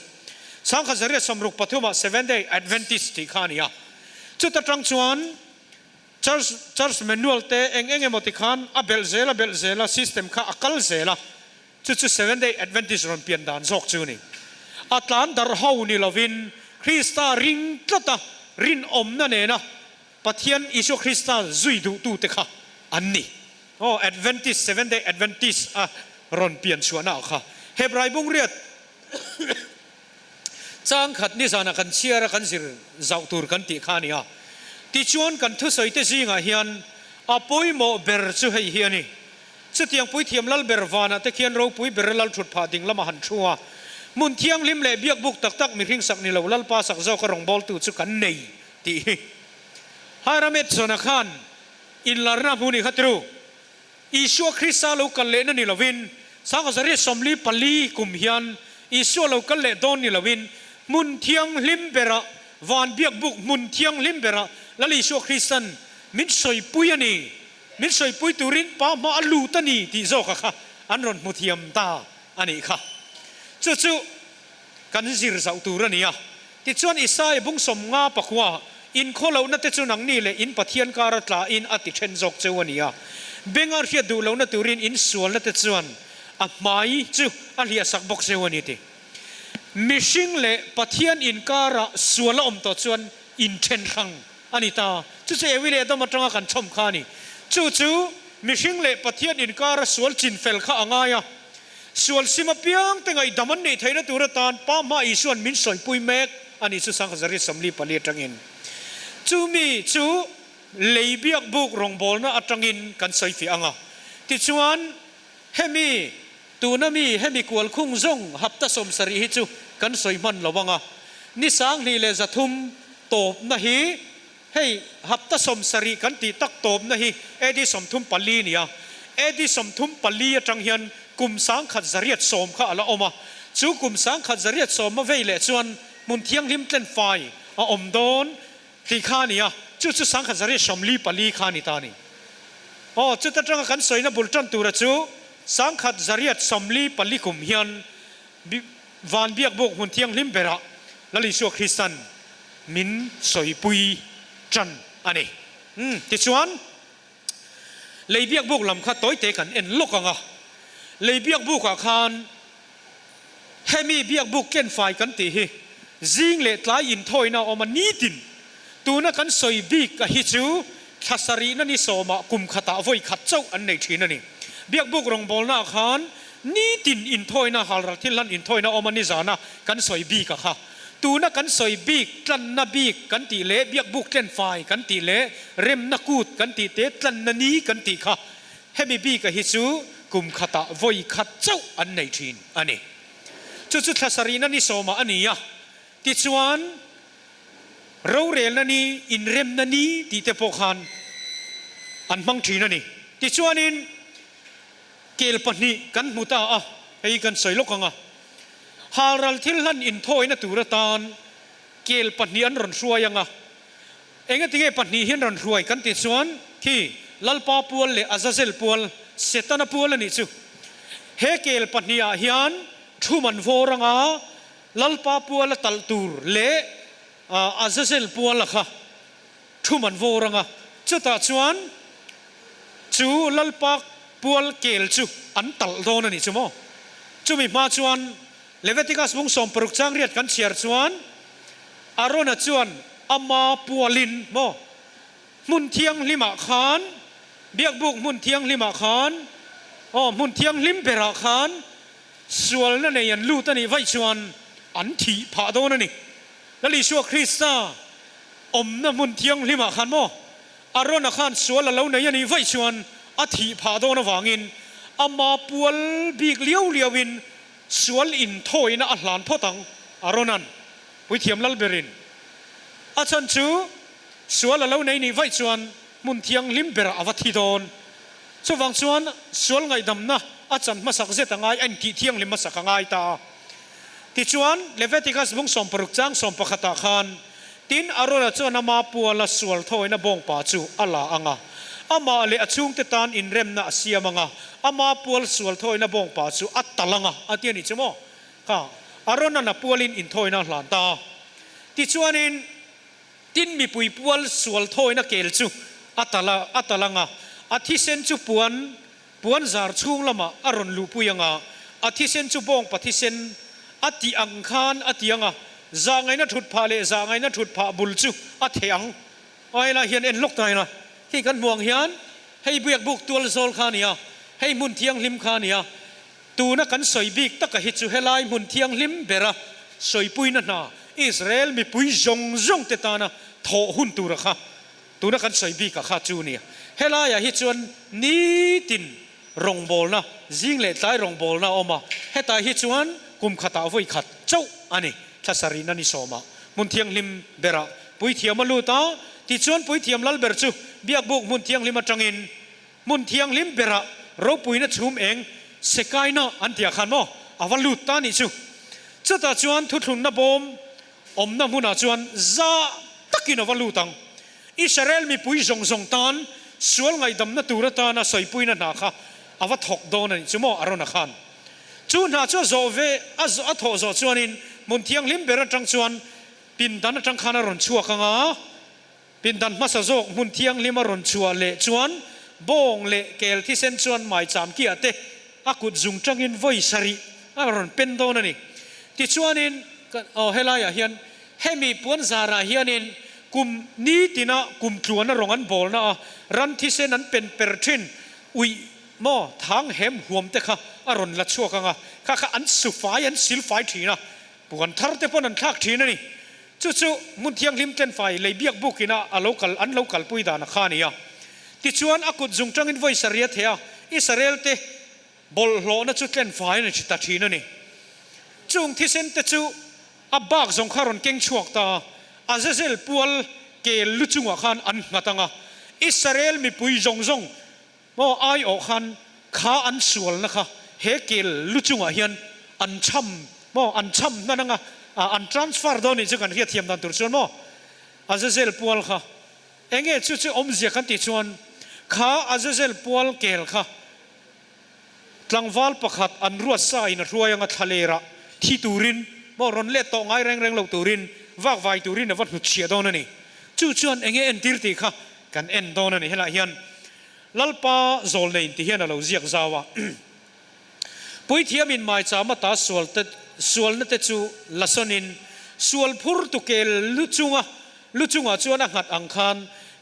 sang khazare somruk pathuma 7 day Adventist ti khania chu ta tang chuan church manual te eng emoti khan a bel zela system kha akal zela chu 7 day Adventist ron pian dan zok chu ni atlan dar hau ni lovin Krista ring tlata rin om na ne na pathian isu Krista zui du tu te kha anni Adventist 7 day Adventist รอนเปลี่ยนชวนเอาค่ะเฮบรายบุงเรียดจางขัดนิสานะกันเชียร์กันสิรเจ้าตูร์กันติขานี่อ่ะที่ชวนกันทุสอยเตจิงาเฮียนอาปุยโมเบรจูให้เฮียนี่สุดที่ยังปุยเทียมลัลเบรวานะแต่เขียนเราปุยเบรลัลชุดผาดิ่งละมาหันชัวมุนเทียงลิมเล่เบียกบุกตักมีริงสักนี่เราลัลปาสักเจ้ากระรองบอลตูจุกันเนยที่ฮาราเมตโซนักขันอินลาร์นาพูนี่ขัดรู้อิชัวคริสต์เรากันเล่นนี่ละวินสังกัดเรียสมลีปลีกุมเฮียนอิชัวเรากันเล่นโดนนี่ละวินมุนเทียงลิมเบระวานเบียกบุกมุนเทียงลิมเบระแล้วอิชัวคริสต์มินสอยปุยนี่มินสอยปุยตูรินป้ามาอัลลูตันี่ที่โจค่ะอันรอนมุเทียมตาอันนี้ค่ะจู่ๆกันสิรสาวตูรนี่อ่ะที่ชวนอิสายบุ้งสมงาปักว่าอินโคเรานั่นแต่ชวนนังนี่เลยอินปะเทียนการัตลาอินอติเชนจกเจวันนี้อ่ะเบงอาร์เฮียดูเรานั่นตูรินอินส่วนนั่นแต่ชวนอ่ะไม่จู่อันเฮียสักบกเจวันนี้ที่มิชิงเลยปะเทียนอินการะส่วนละอมต่อชวนอินเชนขังอันนี้ตาจู่ๆเอวิเลต้องมาตรงกันชมข้านี่จู่ๆมิชิงเลยปะเทียนอินการะส่วนจินเฟลข้าง่ายอ่ะส่วนสิมาเปียงแต่ไงดำมันนี่ไทยนั่นตัวรัตานป้ามาอีส่วนมินสอยปุยเมกอันนี้สุสังขจริตสำลีปลีจังอินจู่มีจู่เลยเบียกบุกรองบอลนะอัจังอินกันสอยฝีอังอ่ะที่ชวนเฮมีตัวนั้นมีเฮมีกวลคุ้งซงหับตะสมสรีฮิจู่กันสอยมันระวังอ่ะนิสังนี่เลยจะทุ่มโตบนะฮีให้หับตะสมสรีกันตีตักโตบนะฮีเอดีสมทุ่มปลีนี่อ่ะเอดีสมทุ่มปลีจังเฮียนกุมสังขัดจริยสมข้าละอมจูกุมสังขัดจริยสมมาเวลชวนมุนเทียงลิมเต้นไฟอมโดนตีข้านี่อ่ะจูสังขัดจริยสมลีปลีข้านี่ตานี่อ๋อจูตัดจังกันสวยนะบุลจันตูระจูสังขัดจริยสมลีปลีกุมเฮียนวันเบียกบุกมุนเทียงลิมเบระละลิชัวคริสตันมินสวยปุยจันอันนี้ที่ชวนเลยเบียกบุกลำข้าต้อยเตกันเอ็นลูกอ่ะเลยเบียกบุกอาคารเฮมีเบียกบุกเก่นไฟกันตีฮีจิงเล็ดลายอินทอยน่าออกมานีดินตัวนักกันสอยบีกฮิจูทัศรีนั่นนี่สมากุมขตาไว้ขัดเจ้าอันในทีนั่นนี่เบียกบุกรองบอลน่าอาคารนีดินอินทอยน่าฮาร์ที่ลันอินทอยน่าออกมานิจานะกันสอยบีกค่ะตัวนักกันสอยบีกตันนาบีกกันตีเละเบียกบุกเก่นไฟกันตีเละเร็มนักกูดกันตีเตตันนานี้กันตีค่ะเฮมีบีกฮิจูกุมขตาไว้ขัดเจ้าอันในทีนอันนี้จุดทัศรีนั่นนี่สมาอันนี้อ่ะที่ชวนเราเรียนนั่นนี่อินเร็มนั่นนี่ที่เตปกหันอันมังทีนั่นนี่ที่ชวนอินเกลปนีกันมุตาอ่ะไอ้กันสวยลูกอ่ะฮารัลทิลลันอินโทยนั่นตุระตานเกลปนีอันรันช่วยยังอ่ะเองก็ที่เกลปนีเห็นรันช่วยกันที่ชวนที่ลัลปาปัวเลอาซาเซลปัวเสตนาปัวลนี่จูเฮเกลปนีอาฮิอันทุมันโวรังอาลัลปาปัวละตัลตูร์เลอาซาเซลปัวละค่ะทุมันโวรังอาจุดตาชวนจูลัลปาปัวเกลจูอันตัลโดนนี่จูโมจูมีมาชวนเลเวติกัสวงสมปรุกจังเรียดกันเชียร์ชวนอารอนชวนอามาปัวลินโมมุนเทียงลิมาขานเบียกบุกมุนเทียงลิมาขานมุนเทียงลิมเบราขานส่วนนั่นเองยันลูตันนี่ไว้ชวนอันที่ผาโดนนี่แล้วลิชัวคริสต์นั่นมุนเทียงลิมาขานโมอารอนขานส่วนแล้วเนี่ยนี่ไว้ชวนอัฐิผาโดนวางินอามาปวลบีกเลี้ยววินส่วนอินโทยนะอัลลานพ่อตังอารอนันวิเทียมลัลเบรินอาจารย์จูส่วนแล้วเนี่ยนี่ไว้ชวนมุนเทียงลิมเบราอวัติโดนส่วนส่วนไงดำนะอาจารย์มาสักเจตังไงอันที่เทียงลิมมาสักไงตาที่ชวนเลเวติกัสบุงสมปรุกจังสมปะขตาขานตินอารมณ์ชวนนามาปัวละส่วนโทยนะบงป่าจูอัลลาอังะอามาเลอชุงเตตานอินเรมนะเสียมังะอามาปัวละส่วนโทยนะบงป่าจูอัตตลังะอันที่นี่ใช่ไหมค่ะอารมณ์นั้นปัวลินอินโทยนะหลานตาที่ชวนอินตินมีปุยปัวส่วนโทยนะเกลจูอัตลังะอาทิเซนจูปวนจาร์ชุงละมาอารมณ์ลูปุยังะอาทิเซนจูบงปฏิเซนอาทิอังคารอาทิยังะจางไงนะถุดพาเลจางไงนะถุดพาบุลจูอาทิยังไอ้ละเฮียนเอ็นลูกตายนะที่กันห่วงเฮียนให้เบียกบุกตัวโซลขานี่ให้มุนเทียงลิมขานี่ ตูนักกันสอยบิกตะกะฮิจูเฮลายมุนเทียงลิมเบระสอยปุยนั่นนะอิสราเอลมีปุยจงเตตานะโถหุ่นตูระค่ะตูนักกันสอยบิกกับข้าจูเนี่ยเฮลายฮิจวนนี้ตินรองบอลนะจิงเล็ดไตรองบอลนะออกมาเฮตาฮิจวนกุมขัดเอาไว้ขัดเจ้าอันนี้ทัศรีนันนิสอมามุนเทียงลิมเบระปุยเทียมมาลูตาที่ชวนปุยเทียมลัลเบรจูเบียกบุกมุนเทียงลิมมาจังอินมุนเทียงลิมเบระเราปุยนัดชุมเองเสกายนะอันเดียขันโมอวัลลูตานี่จูจะตาชวนทุทุนนับอมอมน้ำมุนาชวนซาตักินอวัลลูตังอิสราเอลมีปุยจงตานสวลไงดำนัดตูระตานะสอยปุยนัดนาค่ะอวัตถกโดนนี่จูโมอารมณ์ขันจูน่าจะโจเวอัตโตโจชวนินมุนเทียงลิมเบระจังชวนปินดันจังขานารอนชัวกังอาปินดันมาสะโจกมุนเทียงลิมารอนชัวเละชวนบงเละเกลที่เซนชวนหมายจามกี้เตอากุดจุงจังอินไว้สรีอารอนเป็นโดนนี่ที่ชวนินเฮลายาเฮียนเฮมีปวนซาราเฮียนินกุมนี้ตินะกุมครัวนะรองอันบอลนะรันที่เซนั้นเป็นเปรทินอุยมอทางเฮมห่วมเตค่ะอารอนละชัวกังอาข้าอันสุฟ้าอันสิลฟ้าทีนะปวนทาร์เตปนันทักทีนะนี่จู่มุนเทียงลิมเต้นไฟเลยเบียกบุกินะอันโลกัลปุยดานะข้านี่อ่ะที่ชวนอากุดจุงจังอินไว้สรีเทียอิสราเอลเตบอลโลนะจู่เต้นไฟนะจิตตาทีนะนี่จุงที่เซนเตจู่อับบากจงขารอนเก่งชวกตาอาเซลปัวลเกลลุจุงอ่ะขันอันมาตังอ่ะอิสราเอลมีปุยจงมอไอออกขันข้าอันสวลนะคะเฮเกลลุจุงอ่ะเฮียนอันช่ำมออันช่ำนั่นนะอันทรานสฟาร์โดนี่จะกันเฮียเทียมดันตุรชวนมออาเซลปัวลค่ะเองจู่อมเสียกันติชวนข้าอาเซลปัวลเกลค่ะตั้งวัลประคัดอันรัวสายนะรัวยังทะเลระที่ตูรินมอรอนเล็ดต่อไงแรงเราตูรินวักไวตูรินนะวัดหุดเชียดอนนี่จู่เองเอ็นติรติค่ะกันเอ็นดอนนี่เฮล่าเฮียนลัลปาโจลเนนที่เฮียนเราเรียกจาวะปุยเทียมินหมายจามาตาสวลนั่นแต่จู่ลัสนินสวลพูร์ตุเกลลุจุงะจวนหัดอังคาร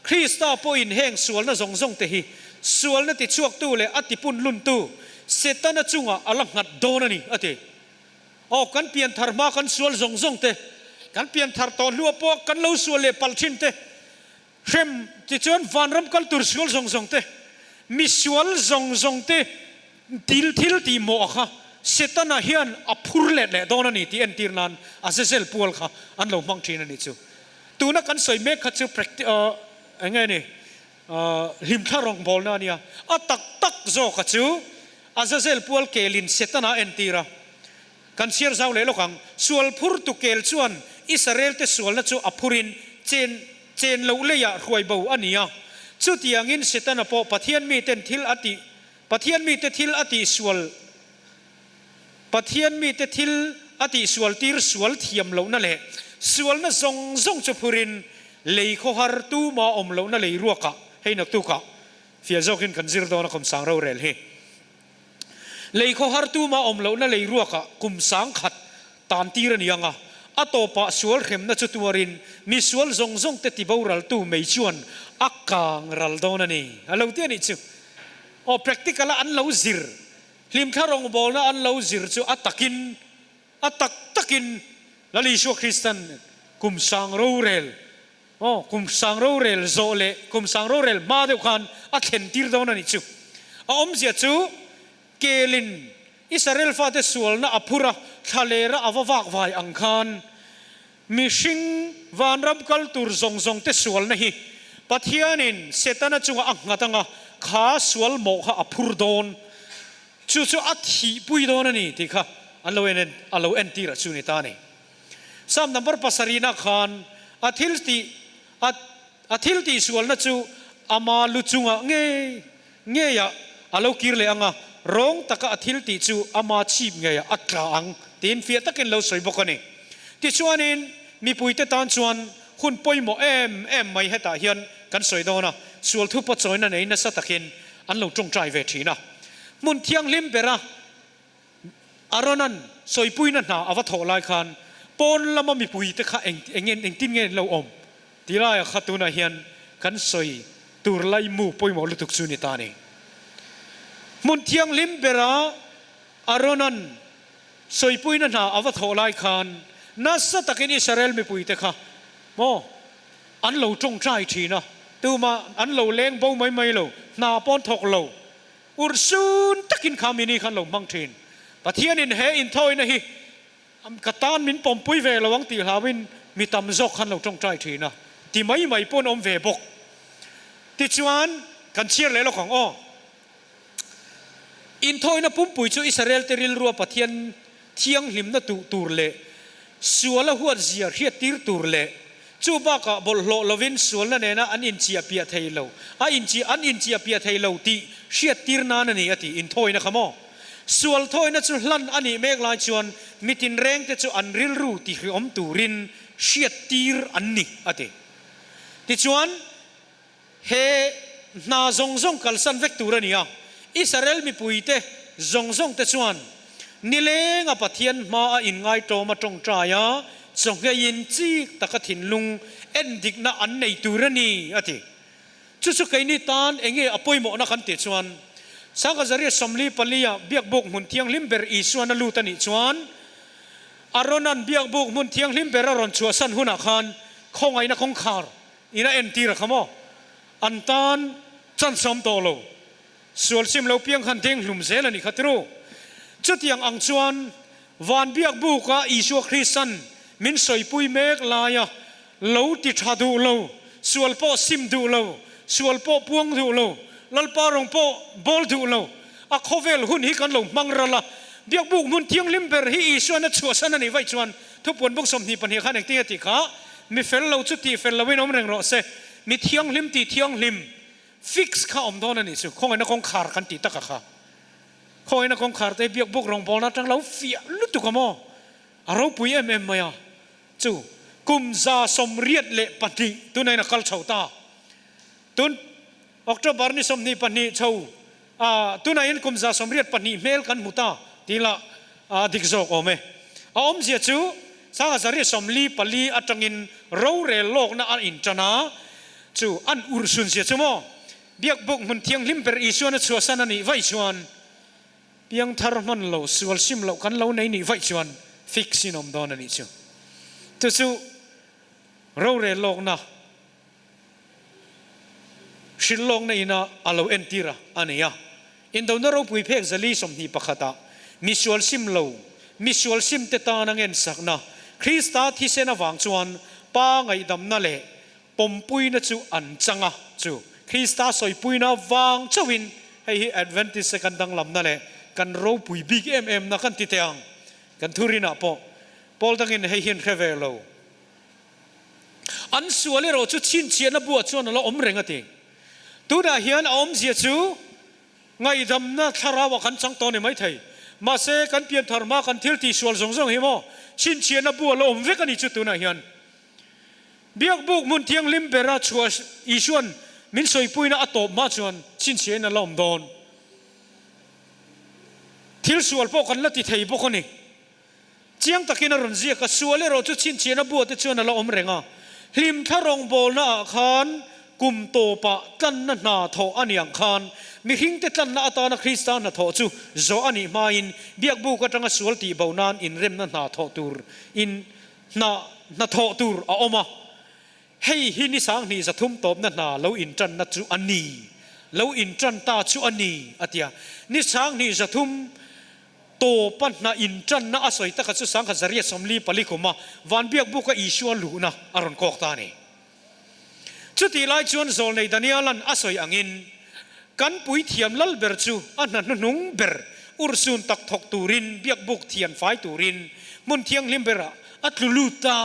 คริสต์ปอินแห่งสวลนั่นทรงเตหิสวลนั่นติดชวกตู้เลยอติปุ่นลุนตู้เซตันนั่นจุงะอลังหัดโดนนี่อติกันเปลี่ยนธรรมะกันสวลทรงเตกันเปลี่ยนธรรมตอนลัวปอกันเล่าสวลเลยปัลชินเตเข็มที่จวนวันรำกันตุรสวลทรงเตมิสวลทรงเตทิลตีโมอะค่ะเซตันเฮียนอภูร์เล็ดโดนนี่ที่เอ็นตีนันอาเซเซลปัวลค่ะอันเรามังชีนันนี่จู่ตัวนักกันสวยเมฆเขาจะ practice ยังไงนี่หิมทารองบอลนั่นเนี่ยตักโจเขาจู่อาเซลปัวลเกลินเซตันเอ็นตีระกันเชียร์เจ้าเลยลูกขังสวลพูร์ตุเกลชวนอิสราเอลเตสวลนั่นจู่อภูรินเจนเราเลยอะรวยเบาอันนี้จู่ที่ยังอินเซตันพอปะเทียนมีเต็นทิลอติปะเทียนมีเต็นทิลอติสวลปะเทียนมีเต็นทิลอติสวลตีร์สวลเทียมเรานั่นแหละสวลนั่นทรงจุพูรินเลยข้อหาตู้มาอมเรานั่นเลยรัวกะให้นักตู้กะเฟียโจกินกันซิรดอนะคำสั่งเราเรลเฮเลยข้อหาตู้มาอมเรานั่นเลยรัวกะคุมสังขัดตามตีรนี่ยังอ่ะอัตโตปะสวลเข็มนั่นจุตัวรินมีสวลทรงเตติบาวรัลตู้ไม่ชวนอักกังรัลโดนันนี่เราเตี้ยนี่จู่practical อันเราซิรลิมข้ารองบอลนะอันเราซิรจู่อัตตักินแล้วลิชัวคริสตันคุมสังโรเรลคุมสังโรเรลโซเลคุมสังโรเรลมาเดียวกันอัดเห็นตีร์โดนันนี่จู่เสียจู่เกลินอิสราเอลฟาเตสวลนะอภูระทะเลระอววากไวอังคารมิชิงวันรับกัลตูร์ทรงเตสวลนะฮีปัทยานินเซตันจุงอังงาตังข้าสวลโมหะอภูรโดนจู่อัดหีปุยโดนนี่ที่ข้าอันเราเอ็นตีระจู่นี่ตานี่สามนับปัสรีนักขันอาทิลตีสวลนะจู่อามาลุจุงะเงี้ยอันเราคิดเลยอ่ะร้องตะกะอาทิลตีจู่อามาชีบเงี้ยอัตราอังตีนเฟียตะกินเราสวยบกนี่ที่ชวนนินมีปุยเตตานชวนคุณปุยโมเอ็มไม่ให้ตาเฮียนกันสวยโดนะสวลทุบปะจอยนั่นเองนะสัตตะกินอันเราจงใจเวทีนะมุนเทียงลิมเบระอารนันสวยปุยนั่นหนาอวตารลายคันปนละมันมีปุยเตะเองตินเงี้ยเราอมทีไรขัดตัวน่ะเฮียนกันสวยตัวไล่มูปุยโมลุตุกซูนิตานี่มุนเทียงลิมเบระ อารนันสวยปุยนั่นหาอวตารไลคานนัสตักินอิสราเอลมีปุยเตค่ะโมอันเราจงใจทีนะตัวมาอันเราเลี้ยงบ่ไม่เราหน้าป้อนถกเราอุรซุนตักินขามินีขันเรามังทีนปะเทียนินเฮอินทอยนะฮิกตานมินปมปุยเวระวังตีหาวินมีตำจอกขันเราจงใจทีนะที่ไม่ป้อนอมเวบกที่ชวนกันเชียร์เลยเราของอ้ออินทอยนะปุ่มปุยจูอิสราเอลเตริลรัวปะเทียนเที่ยงหิมนะตูร์เละสัวละหัวเสียเรียตีร์ตูร์เละจูบ้ากะบอลโลลวินส่วนนั่นเองนะอันอินเจียเปียไทยเราอันอินเจียเปียไทยเราที่เชียตีร์นั่นนี่ที่อินทอยนะขโมส่วนทอยนะจูหลันอันนี้เมกลายชวนมิตินแรงแต่จูอันริลรูที่คืออมตูรินเชียตีร์อันนี้ที่ชวนเฮนาจงกัลสันเวกตูร์นี่อ่ะอิสราเอลมีปุยเตจงแต่ชวนนิเลงอปะเทียนมาอินไงโตมาจงใจอ่ะจงให้ยินจีตะกถินลุงเอ็นดิกนะอันในตูรนี่อะทีชุกไอ้นี่ตานเองอภัยหมอนักขันติชวนสังกัจเรียสมลีปลียเบียกบุกมุนเทียงลิมเบอร์อีชวนนลูตันิชวนอารนันเบียกบุกมุนเทียงลิมเบอร์อรอนชัวสันหุนักขันคงไงนะคงคาร์อินะเอ็นตีระขโมอันตานจันสมโตโลส่วนซิมเราเพียงขันเทงหลุมเซลนี่ขัดรู้จุดยังอังชวนวันเบียกบุกอีชัวคริสตันมินสอยปุยเมกลายะเหลาติดชาดูเหลาส่วนพ่อซิมดูเหลาส่วนพ่อพวงดูเหลาลัลปารองพ่อบอลดูเหลาอักโคเวลหุ่นฮิกันเหลามังระละเบียกบุกมุนเทียงลิมเบอร์ฮีอีชัวนัดชัวสันนี่ไว้ชวนทุกปนบุกสมนีปัญหาขันเอกตีติขามีเฟลเหลาจุดที่เฟลละวินอมเริงรอเซมีเทียงลิมตีเทียงลิมฟิกซ์ข้าอมโดนนี่สุคงไอ้นักคงขาร์กันตีตะกะข้าคงไอ้นักคงขาร์แต่เบียกบุกรองบอลนัดจังเหลาฟิยลุตุกะโมอารมณ์ปุยมายาจู่กุมซาสมเรียดเละปฏิตุนัยนักขัลชาวตาตุนออกจากบาร์นิสมนีปฏิชาวตุนัยนกุมซาสมเรียดปฏิเมลกันมุตาทีละดิกโซกโอเมอมเสียจู่สังกัจเรียสมลีปลีอัตงินเราเรลโลกน่าอินจนาจู่อันอุรสุนเสียจู่โมเบียกบุกมันเทียงลิมเปอร์อีชวนชัวสันนี่ไว้ชวนเพียงทารมันเราสวลซิมเรากันเราในนี่ไว้ชวนฟิกซินอมดอนนี่จู่จู่เราเรลโลกน่ะชิลโลกนี่น่ะอาลูเอ็นตีระอันนี้อ่ะอินโดนีเราปุยเพกจะลีสมนีปะขตามิสวลซิมเรามิสวลซิมเตตานังเอ็นสักนะคริสต์ที่เสนาวังชวนป้าไงดำนั่นแหละปมปุยน่ะจู่อันจังอ่ะจู่คริสต์สอยปุยน่ะวังชวินให้แอดเวนติสกันดังลำนั่นแหละกันเราปุยบิ๊กนะกันติเตียงกันทุรินะปอลตั้งอินให้เห็นแค่เวลาอันส่วนเราจะชินเชียนบัวชวนเราอมเริงติตัวน่ะเฮียนอมเสียจู่ไงดำน่ะทาราวกันจังตอนนี้ไม่ไทยมาเสกันเปลี่ยนธรรมะกันเที่ยวที่สวนสงเฮโมชินเชียนบัวเราอมเวกันนี่จุดตัวน่ะเฮียนเบียกบุกมุนเทียงลิมเบราชัวอีชวนมินสอยปุยน่ะอตบมาชวนชินเชียนน่ะเราอมโดนทิลสวนพวกกันละติไทยพวกคนนี้เจียงตะกินรอนเสียกับส่วนเราจะชินเชียนบัวที่ชวนน่ะเราอมเริงอ่ะลิมทารองโบลน่ะขานกุมโตปะตันน่ะนาโถอันยังขานมีหิงเตตันน่ะตานะคริสตานน่ะโถจู่โจอันนี้มาอินเบียกบุกกันจังสวลตีเบานานอินเร็มน่ะนาโถตูร์อินน่ะโถตูร์ออกมาให้หินิสังนี่จะทุ่มตบน่ะนาเราอินจันน่ะจู่อันนี้เราอินจันตาจู่อันนี้อะเตียนิสังนี่จะทุ่มโตปันน่ะอินจันน่ะอาศัยตะกัดสังกัจเรียสมลีปลิคุมาวันเบียกบุกก็อีชัวลูนะอารอนกอกตานี่จุดที่ไล่ชวนโซลในดานิเอลันอาศัยอังอินกันปุยเทียมลัลเบอร์จูอันนั้นนุ่งเบอร์อุรซุนตักทกตูรินเบียกบุกเทียนไฟตูรินมุนเทียงลิมเบระอัตลูตา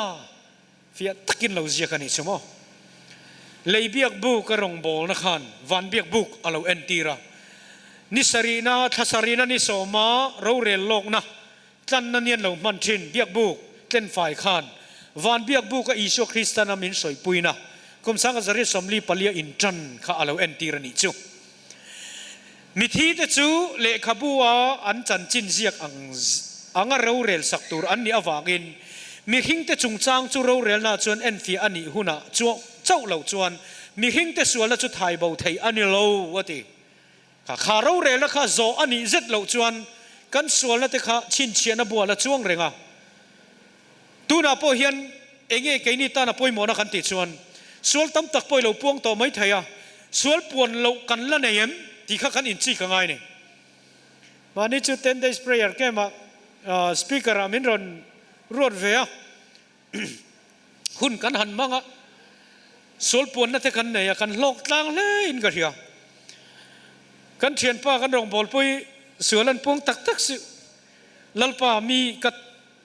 เฟียตะกินเราเจียกันนี่ใช่ไหมเลยเบียกบุกกระรองบอลนะขันวันเบียกบุกอาเราเอ็นตีระนิสรีนาทัสรีนานิโสมาเราเรลโลกนะจันนันเนียนเรามันชินเบียกบุกเล่นฝ่ายขันวันเบียกบุกก็อิสุคริสตานามินสอยปุยนะกุมสังกัจเรียสมลีปลียอินจันข้าอาเราเอ็นตีระนิจูมิทีเตจูเลขบัวอันจันจินเสียกอังเราเรลสักตูร์อันนี้อวากินมีหิงเตจุงจางจูเราเรลน่าจวนเอ็นฟีอันนี้หุน่ะจูเจ้าเหล่าจวนมีหิงเตส่วนละจุดไทยเบาไทยอันนี้เราวะทีข้าเราเรลละข้าโจอันนี้เจ็ดเหล่าจวน กันส่วนนั่นเถอะชินเชียนบัวละช่วงเร่งอ่ะตัวน่ะพอเฮียนเองไงนี่ตาน่ะพอยหมอนะกันติดส่วนส่วนตั้มตักพอยเราพวงต่อไม่ไทยอ่ะส่วนปวนเรากันละเนี่ยที่ข้ากันอินทรีย์กันไงเนี่ยวันนี้จุด10 days prayer แกมาspeaker อามินรอนรวดเวียหุ่นกันหันมั่งอ่ะส่วนปวนนั่นเถอะกันเนี่ยกันโลกต่างเลยอินกันเฮียกันเชียนป้ากันรองบอลปุยส่วนลันพวงตักสิลัลป้ามี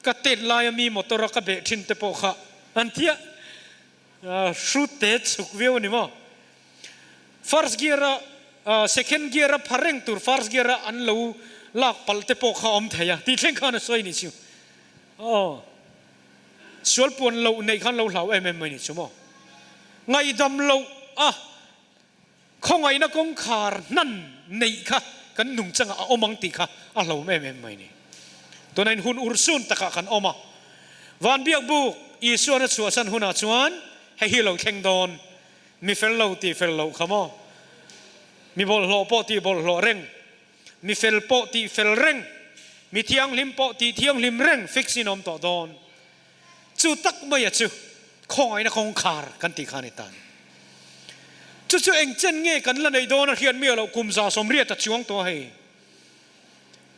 กัดเตลายมีมอเตอร์กับเบทินเตปข้าอันที่สุดเด็ดสุกเวียวนี่มั้ง first gear second gear พาร์เร่งตัว first gear อันเราลากปัลเตปข้าอมเทียที่เช่นข้าน่ะสวยนี่ชิวส่วนปวนเราในขั้นเราเหล่าไม่นี่ชิวมั้งไงดำเราข้องไงนักองคาร์นั่นในข้ากันนุ่งจังเอามังติข้าเราไม่นี่ตัวนั้นหุ่นอุรซุนตะกันออกมาวันเบียกบุกอีส่วนนั้นส่วนหุ่นอาชวนให้ฮิโลแข่งดอนมีเฟลโลตีเฟลโลขโมมีบอลโลปอตีบอลโลเร่งมีเฟลปอตีเฟลเร่งมีเทียงลิมปอตีเทียงลิมเร่งฟิกซินอมต่อดอนจู่ตักไม่ยจู่ข้องไอ้นักองคาร์กันติขานิตันจู่เองเจนเงี้ยกันละในดอนเขียนเมียเราคุมซาสมเรียตัดช่วงตัวให้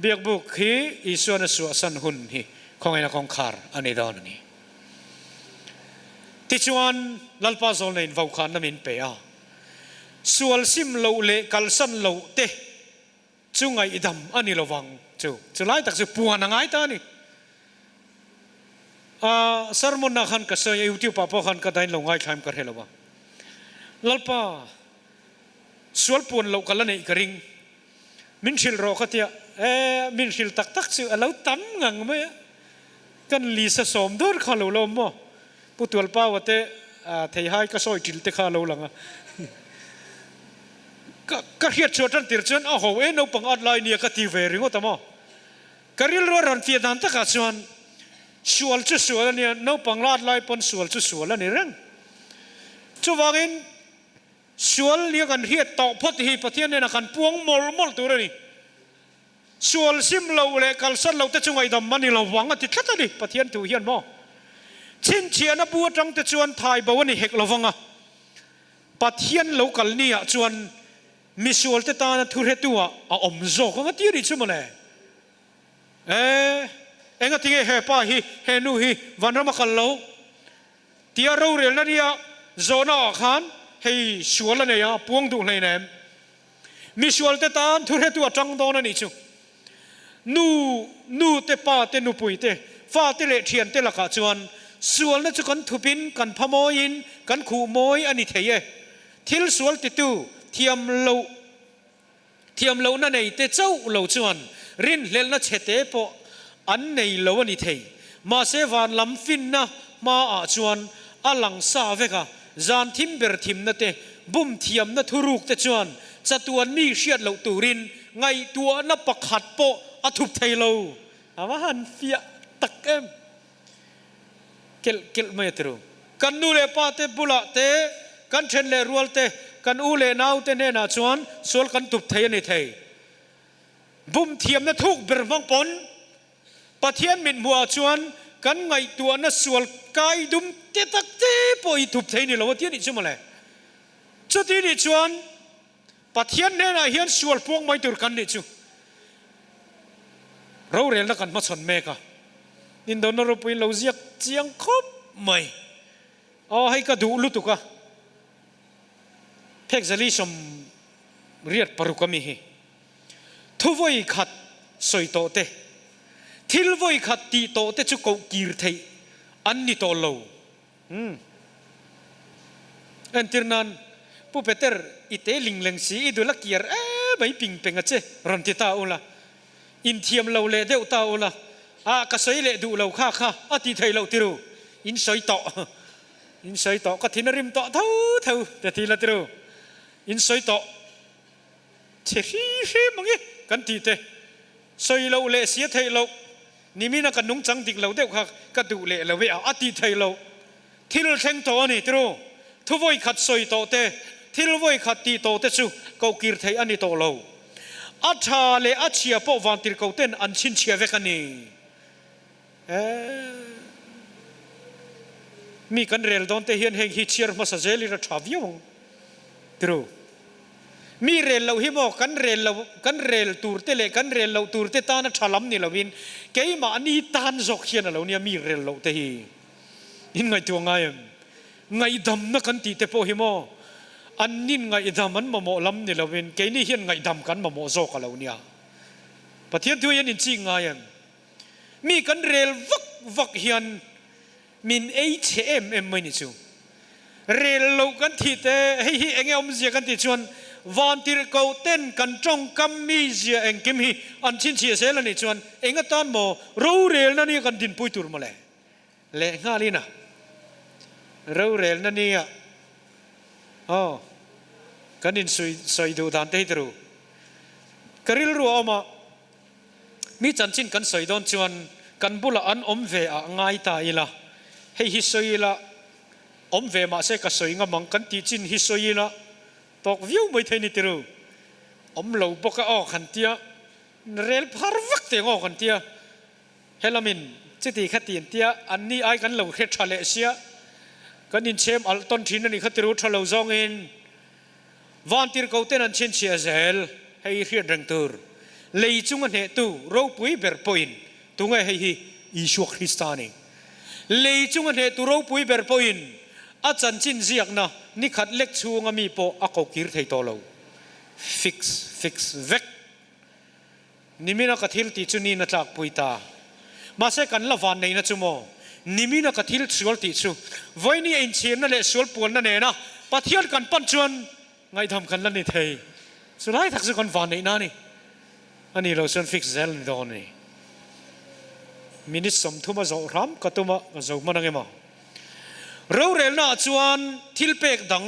เบียกบุกฮีอีส่วนนั้นส่วนหุ่นฮีข้องไอ้นักองคาร์อันนี้ดอนนี่ที่ชวนลัลปาโซลในวาวขานน้ำมินเปียส่วนซิมโลเล่กัลสันโลเตจุงไอดำอันนี้ระวังจู่ไล่ตักจู่ปัวนังไอตานี่สารมุนนักขันก็เสียยูทิวป้าพอขันก็ได้ลงไอคลายกันเฮลวะลัลปาส่วนปวนโลกัลละนี่กริงมินชิลโรคเตียมินชิลตักจู่เราตั้มงังไหมกันลีสสมดอร์ข้าโลลมมั้ผู้ตัวป้าว่าเตะเทียให้ก็ซอยจิลเตะข้าเราหลังก็เฮียชดทันติดจนอ้าวน้องปังอัดไลน์เนี่ยก็ตีเวริงว่าตมั้งก็เรียนรู้รันฟีดันตะกัดชวนส่วนจุดส่วนเนี่ยน้องปังอัดไลน์ปนส่วนจุดส่วนแล้วนี่เรื่องจู่ว่ากินส่วนเรียกันเฮียต่อพอดีประเทศเนี่ยนะกันพวงมอลตัวนี้ส่วนซิมเราเลยกัลสันเราแต่จุงไอ้ดำมันนี่เราหวังว่าติดแค่ตัวนี้ประเทศถูกเฮียนมั้งชินเชียนบัวจังแต่ชวนไทยบอกว่านี่เฮกเราฟังอ่ะปัทเทียนเรากัลนี่อ่ะชวนมิสวลเตตานะทุเรตัวอ่ะอมโจก็งั้นที่ริชุมันเลยเอ็งก็ทิ้งเฮป้าฮีเฮนูฮีวันรำคันเราที่เราเรียนนั่นเนี่ยโจน่าขันให้สวลนั่นเนี่ยพวงดูเลยเนี่ยมิสวลเตตาทุเรตัวจังโดนนั่นนี่ชูนูเตป้าเตนูปุยเตฟ้าเตเลเทียนเตละกะชวนส่วนนั้นจะกันทุบินกันพมอินกันขู่มอยอันนี้เทียทิลส่วนติตูเทียมเรานั่นเองแต่เจ้าเราชวนรินเลนนัดเฉตปออันในเราอันนี้เทียมาเสวานลำฟินนะมาอาชวนอลังซาเวกะจานทิมเบอร์ทิมนั่นเตบุ้มเทียมนั่นทุรุกแต่ชวนจะตัวนี้เชียดเราตูรินไงตัวนับปักขัดปออัทุบไทยเราอาว่าหันเฟียตักเอ็มเกลไม่ตรูกันนูเลปาเตบุลาเตกันเชนเลรัวเตกันอูเลนาวเตเนนาชวนส่วนกันตุบเทียนเทยบุ้มเทียมนั่นทุกเบิร์มังปนปะเทียนมินหัวชวนกันไงตัวนั่นส่วนกายดุมเตตักเตปอยตุบเทียนนี่เราว่าเทียนนี่ชั่วมาเลยจุดที่นี่ชวนปะเทียนเนน่ะเฮียนส่วนพวงไม่ตุรกันนี่ชั่วเราเรียนแล้วกันมาสอนเมกะอินโดนีเซียเป็นเราเจียงครบไม่ให้กระดูลุตุกะเพ็กจะลิชมเรียดปรุกมีฮีทุบไว้ขัดสวยโตเตทิลไว้ขัดตีโตเตจุกกีร์เทอันนี้โตโลอันที่นั้นผู้เปเตอร์อิเตลิงเลงสีอิดูลักเกียร์ไม่ปิงเปงเจรันติตาอุละอินเทียมเราเลเดวตาอุละก็สวยเลดูเราข้าตีไทยเราติรูอินสวยโตก็ทินริมโตเท่าแต่ทีละติรูอินสวยโตเชี่ยมังงี้กันตีเตสวยเราเลเสียไทยเรานี่มีนักนุ่งจังติกเราเดียวค่ะก็ดูเลเราเวอตีไทยเราทิลเชงโตนี่ติรูทุบไว้ขัดสวยโตเตทิลไว้ขัดตีโตเตชูก็กีร์ไทยอันนี้โตเรา อาชาเลอาเชียปวันติรกเต้นอันชินเชียเวกันนี่มีกันเรลดอนเตเฮียนเฮงฮิเชียร์มาสเจลิระชาวิวงตรูมีเรลเราฮิโมกันเรลตูร์เตเลกันเรลเราตูร์เตตานะชาลัมนี่เราวินเกี่ยมาอันนี้ตานจอกเชียนเราเนี่ยมีเรลเราเตฮีอินไงตัวไงดำนักกันตีเตโปฮิโมอันนี้ไงดำมันมาโมลัมนี่เราวินเกี่ยนี่เฮียนไงดำกันมาโมจอกเราเนี่ยประเทศที่ยันจริงไงมีกันเรลวักเฮียนมินHMMไม่นี่จูเรลเรากันที่เตให้เองเอามาเสียกันที่ชวนวันที่เราเต้นกันจงกำมีเสียเองกิมฮีอันชินเชียเสละนี่ชวนเองก็ตอนโมรู้เรลนั่นนี่กันดินปุยตุรมาเลยเละง่ายเลยนะรู้เรลนั่นนี่กันดินสวยดูดานเตยตรูกริลรัวออกมามีจันชินกันสวยดอนชวนกันบุลอันอมเวะง่ายตายละให้ฮิสวยละอมเวมาเสกสวยงามังกันตีจินฮิสวยละตอกวิวไม่เท่านี้ตรูอมเหลาปกออกขันเตียเรลพาร์วักเตงออกขันเตียเฮลามินจิตีขัดตีนเตียอันนี้ไอ้กันเหลาเฮ็ดชาเลเซียกันอินเชมอัลตันทินนี่ขัดตรูชาเลาซองอินวันที่เขาเต้นอันเชนเชียเซลให้เรียดรังตูร์เลยจุงอันเหตุเราปุยเบอร์ปอยน์ตุงไงให้อิสุคริสตานีเลยจุงอันเหตุเราปุยเบอร์ปอยน์อาจารย์จินเสียกนะนี่ขัดเล็กชูงามีโปอักกิรไทยโตเราฟิกซ์เวกนิมินักทิลติจุนีนักปุยตามาเสกันละวันในนัจุโมนิมินักทิลสวลติจูวันนี้เอ็นเชียนนั่นแหละสวลปวนนั่นเองนะปะเทียนกันปั้นชวนไงทำกันแล้วนี่เทยสุดท้ายทักษะกันวันในนั่นนี่อันนี้เราส่วนฟิกซ์เซลล์โดนนี่มินิสมทุมาโจรำก็ตุมาโจมันยังไงมาเราเรียนน่าชวนทิลเปกดัง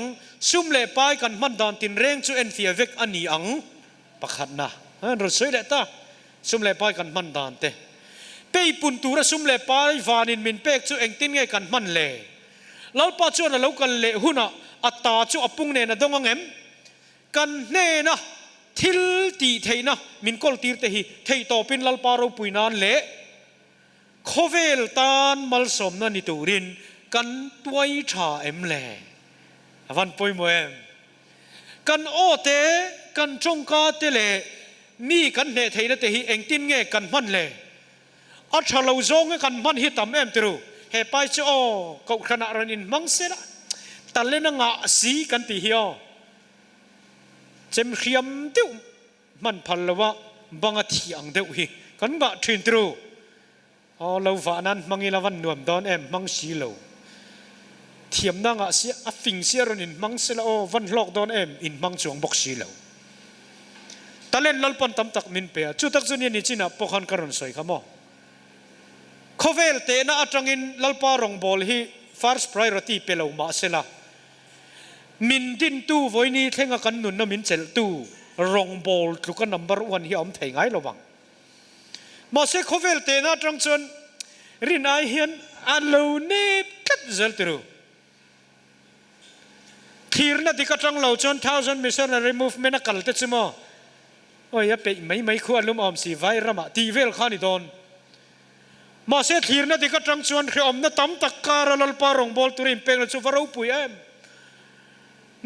ซุ่มเล่ไปกันมันดานตินเร่งจูเอ็นฟิเวกอันนี้อังปักขัดนะเราสวยเลยตาซุ่มเล่ไปกันมันดานเตเปย์ปุ่นตัวซุ่มเล่ไปวานินมินเปกจูเอ็งตินไงกันมันเล่แล้วปัจจุบันเรากันเล่หุ่นอัตตาจูอปุ่งเนนะดงงเอ็มกันเนนะทิลตีเทนะมินกอลตีร์เตฮีเทยโตปินลัลปารูปุยนานเละโคเวลตานมัลสมนันนิตูรินกันตัวชาเอ็มเล่วันปุยมวยกันโอเตกันจงกาเตเล่มีกันเนเทยนะเตฮีเอ็งตินเงกันมันเล่อัชลาวจงกันมันฮิตามเอ็มตรูเฮไปเจ้าก็ขณะรันินมังเสละแต่เล่นงะสีกันตีเฮียเจมเขียมเดียวมันพันละวะบังอาทิอังเดียวฮีกันกะทรินตรูเราฝานั้นมังอีละวันนวมดอนเอ็มมังสีโลเทียมนางะเสียอฟิงเสียรันินมังเสละวันหลอกดอนเอ็มอินมังจวงบกสีโลแต่เล่นลัลปันตั้มตักมินเปียจุดตักจุนีนี่จีน่ะปกขันการุนสวยขโมโคเวลเตน่าอัตรังอินลัลปารองบอลฮี first priority เปล่ามาเสละมินดินตู้ไว้นี่เท่งกันนุนน้ำมินเจลตู้รองบอลทุกคน number one ที่อมเทงไงระวังมาเสกโคเวลเตน่าตรังจนรินไอเฮียนอันเลวเนบกัดเจลติรูทีร์น่ะที่กัดตรังเหล่าจน1000 missionary movement นักกัลเตจิโมโอ้ยอย่าไปไม่ควรลุ่มอมสีไวระมาตีเวลข้านี่โดนมาเสกทีร์น่ะที่กัดตรังจนคืออมน่ะตั้มตักการลัลปารองบอลตุริมเปงแล้วจูฟารูปุยเอ็ม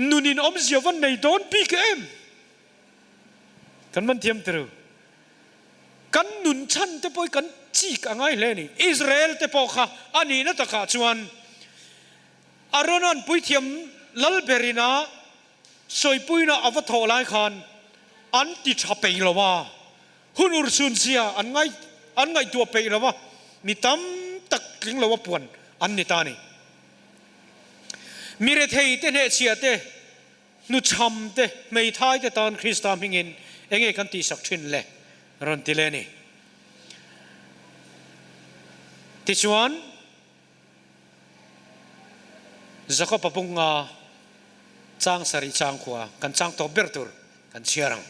นุนินอมเสียวันในโดนปีกเอ็มกันมันเทียมตรูกันนุนชันเตปอยกันจีกง่ายเลยนี่อิสราเอลเตปอค่ะอันนี้นัตกาชวนอารนันปุยเทียมลัลเบรินาสวยปุยนาอวตารไลคันอันติดชับไปแล้วว่าฮุนอุรซุนเซียอันไงตัวไปแล้วว่ามีตั้มตักลิงแล้วว่าปวนอันนี้ตานี่มีเรื่องที่เต้นเชียเต้นุชมเต้ไม่ท้ายเต้ตอนคริสต์ตามหิ้งเองกันตีสักชิ้นเลยรันติเลนี่ที่ชวนจะก็ปะปุงจางสริจางขวากันจางตัวเบิร์ตูร์กันเชียรัง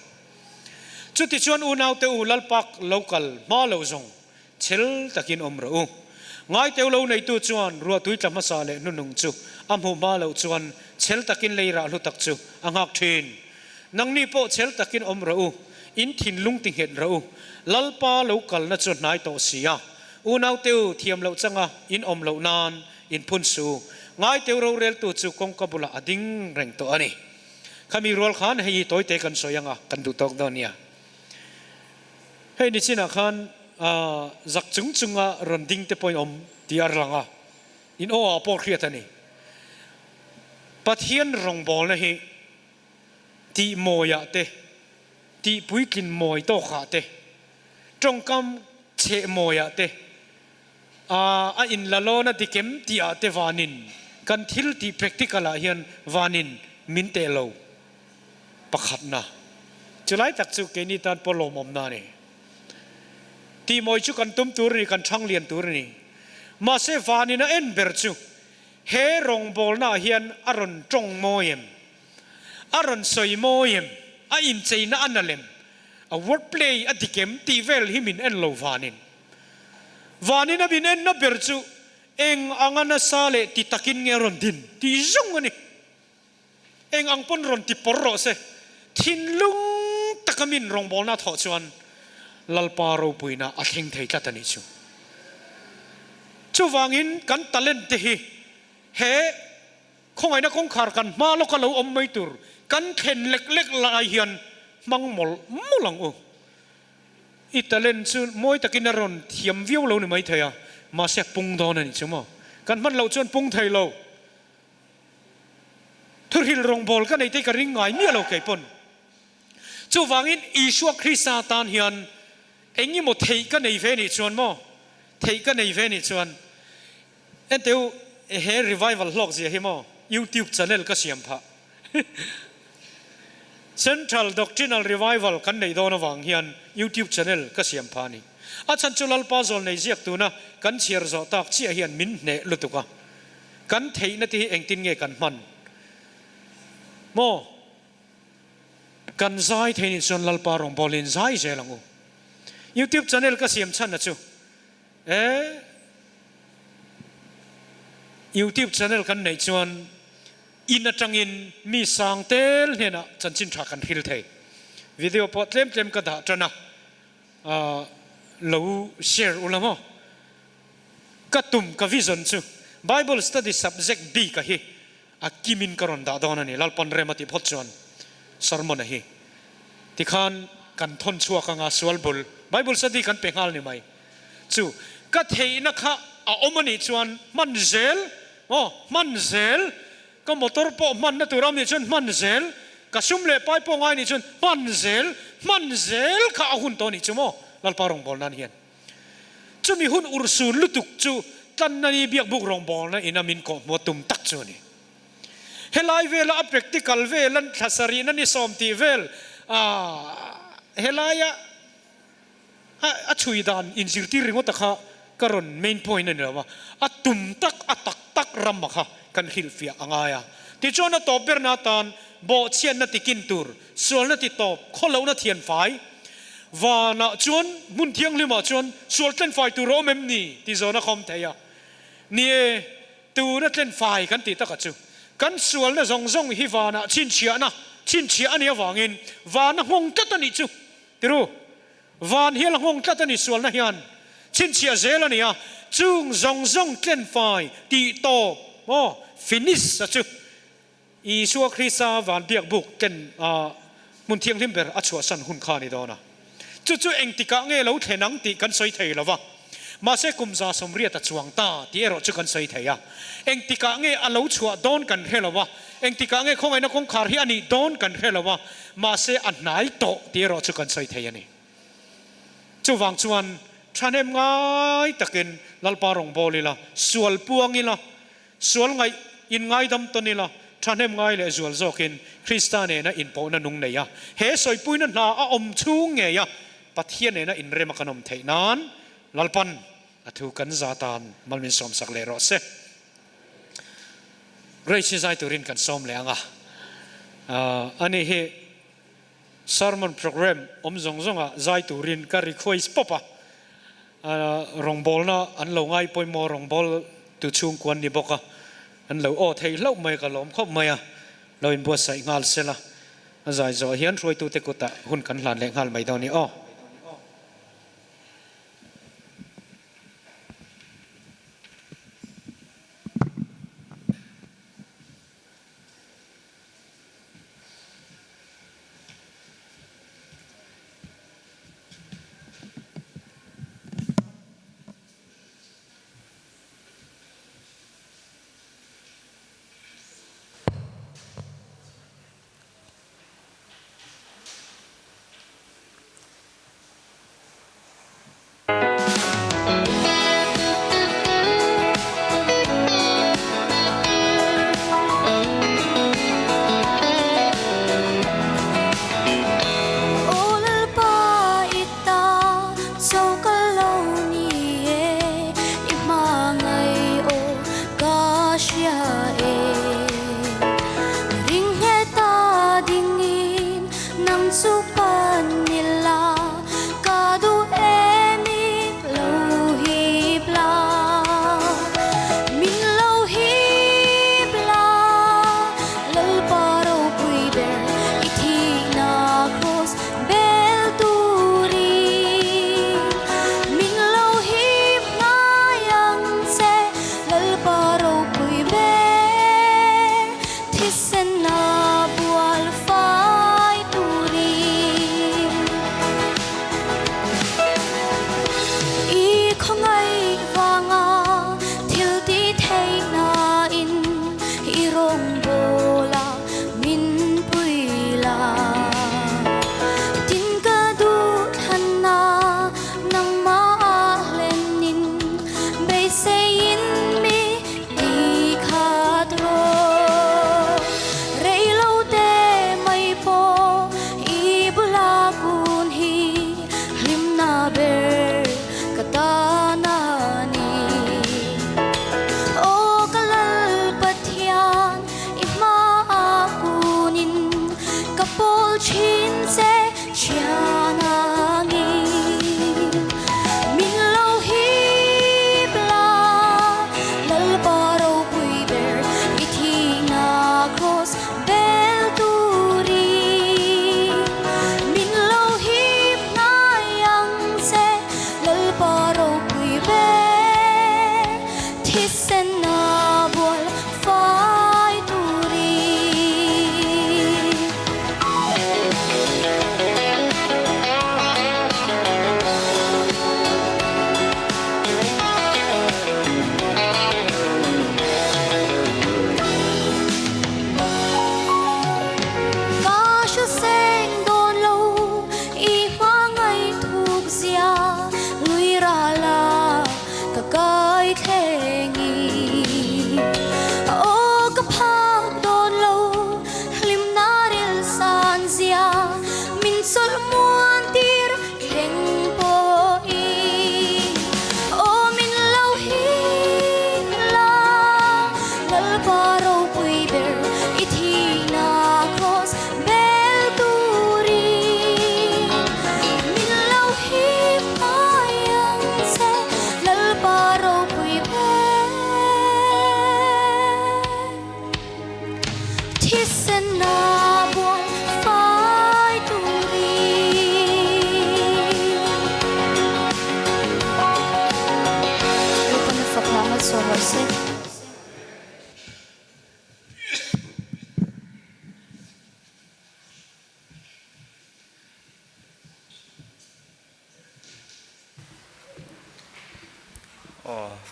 จุดที่ชวนอุณาวเตอุลัลปัก local มาเลวซงเชลตะกินอมรูง่ายเตวเราในตัวชวนรัวตุยจำมาสาเลนุนงจูอัมหูมาเลวชวนเชลตะกินเลยระลุตักจูอังหักทินนังนี่โปเชลตะกินอมรู อินทินลุงติงเห็ดเราลัลปาเรากัลนัดจุดนายโตเสียอุณเอาเตียวเทียมเราจังอ่ะอินอมเรานานอินพุ่นสูง่ายเตียวเราเรียลตัวจูกงกบุละอดิ้งแรงตัวนี่ข้ามีรัวขันให้ตัวเตกันสวยยังอ่ะกันดูตอกดอนเนี่ยให้ดิฉันขันจักจุงจุงอ่ะรันดิ้งเตปอยอมที่อารังอ่ะอินโออาปอร์เครียดนี่ปัทเฮียนรองบอลนะฮีที่มอยะเตที่ปุยกินมอยโตขาเตจงกำเชมอยะเตอินละโลนะที่เข็มที่อาเตวานินกันทิลที่ practical ละเฮียนวานินมินเตโลประคัดนะจุไลตักสุเกนิตันปลอมอมนานี่ที่มอยชุกันตุ้มตัวนี่กันช่างเลียนตัวนี่มาเซวานินะเอ็นเบอร์จูเฮรงบอลน่าเฮียนอรุณจงโมยมอรุณสวยโมยมอินเจน่าอันนั่นเลมword play ดิเกมตีเวลฮิมินเอ็นโลวานินนะบินเอ็นนับเบอร์จูเองอังอันซาเลติตักินเงรอนดินที่จงอันนี้เองอังปนรอนติปรโรเซทินลุงตะกมินรงบอลน่าถอดชวนลัลปารูปุยน่าอัดเฮงเทจัตนิจูวางินกันตะเลนเตฮีเฮคงไอ้นักคงขาร์กันมาลกเราอมไม่ตุรกันเข็นเล็กๆลายเฮียนมังมอลมุลังอิตาเลียนซูมวยตะกินรอนเทียมวิวเราเนี่ยไม่เทียมาเสียปุงดอนนี่ใช่ไหมกันมันเราชวนปุงไทยเราทุริลรงบอลกันในที่กระริ่งไงเมียเราเก็บปนจู่วางินอิชัวคริสตาตานเฮียนเอ็งยี่หมดเทกันในเวนิชวนมั้งเทกันในเวนิชวนเอ็นเดียวเฮ revival หลอกเสียให้มั้ง YouTube channel ก็เสียมพะ Central Doctrinal Revival กันในโดนวังเฮียน YouTube channel ก็เสียมพานี่อาจารย์จุลลปาโซลในเสียกตัวนะกันเชียร์จอตักเชียเฮียนมินเนลุตุกะกันเทนที่เองตินเงกันมันโมกันใจเทนิจุลลปารองบอลินใจเจลังอู YouTube channel ก็เสียมชันนะจูYouTube channel กันในชวนอินจังอินมีสังเตลเนี่ยนะจันจินทักกันฮิลเทวิดีโอพอดเต็มกระดาษจนะเราแชร์อุลามะกัตุมกับวิจารณ์จู Bible study subject B ก็เฮกิมินกรอนดาดอนันนี่ลัลปันเรมาติพอดจวนสารมนะเฮที่ขันกันทนชัวกังอาสวลบุล Bible study กันเป็นฮัลนี่ไหมจูก็เทนักฮะอมันนี่ชวนมันเซลมันเซลก็มอเตอร์ปอมันนั่นตัวเราเนี่ยชวนมันเซลก็ซุ่มเล่ไปปองไงนี่ชวนมันเซลข้าหุ่นตัวนี้จูโม่ลัลปารองบอลนั่นเฮียนจูมีหุ่นอุรสูนลุตุกจูตันนั่นนี่เบียกบุกรองบอลนั่นอินามินก็มัวตุมตักจูนี่เฮลัยเวลอัพ practical เวลันทัศรีนั่นนี่สอมตีเวลเฮลัยช่วยดันอินสิร์ตีริงว่าตะข้ากรอน main point นั่นแหละว่าตุมตักตักรำมาค่ะกันฮิลฟิอาง่ายที่จวนน่ะตอบเบอร์นาตานโบเชียนน่ะติกินตูร์ส่วนน่ะติตอบคนเราน่ะเทียนไฟว่าน่ะจวนมุนเทียงลิมาจวนส่วนเล่นไฟตูโรเมมนี่ที่โซน่ะคอมเทียนี่ตูน่ะเล่นไฟกันติตะกัจจุกันส่วนน่ะซงฮิวาน่ะชินเชียนี่วางินวาน่ะหงตัดนี่จุติรู้วานเฮียละหงตัดนี่ส่วนน่ะเฮียนชินเชียเซลนี่อ่ะจุงซงเล่นไฟตีโตฟินิสจุอีชัวคริสต์วันเบียกบุกเก่นมุนเทียงทิมเบอร์อัจฉริยะหุ่นขานี่ดอนะจู่เองติกะเงเราเทนังติกันสวยเทละวะมาเสกุมซาสมเรียตจวงตาที่เราจุกันสวยเทียเองติกะเงอเราชัวดอนกันเฮละวะเองติกะเงคงไอ้นักคงคาร์ฮีอันนี้ดอนกันเฮละวะมาเสอันไหนโตที่เราจุกันสวยเทียนี่จู่วังจวนฉันเอ็มง่ายตะกินลัลปารองบอลีละสวลปวงนี่ละสวลไงอินไงดำตัวนี่ละฉันเอ็มง่ายเลยสวลโจกินคริสตานเนี่ยนะอินโปนันนุ่งเนี่ยเฮสอยปุยนั่นนาอมชูงเงียปัทเทียนเนี่ยนะอินเรมขนมเทนั้นลัลปันถูกกันซาตานมันมีสมศักดิ์เลรอเซเรชิใจตุรินกันสมเลยอ่ะอันนี้เฮsermon program จงอ่ะใจตุรินการรีควอสป๊อปอ่ะรองบอลนะอันเราง่ายไปมอรองบอลตุช่วงกวนนี่บอกอ่ะอันเราเทเราไม่ก็ล้อมครบไม่อ่ะเราอินบัวใส่งานเสร็จละ zai zo hian roi tu te kuta hun kan hlan le ngal mai do ni o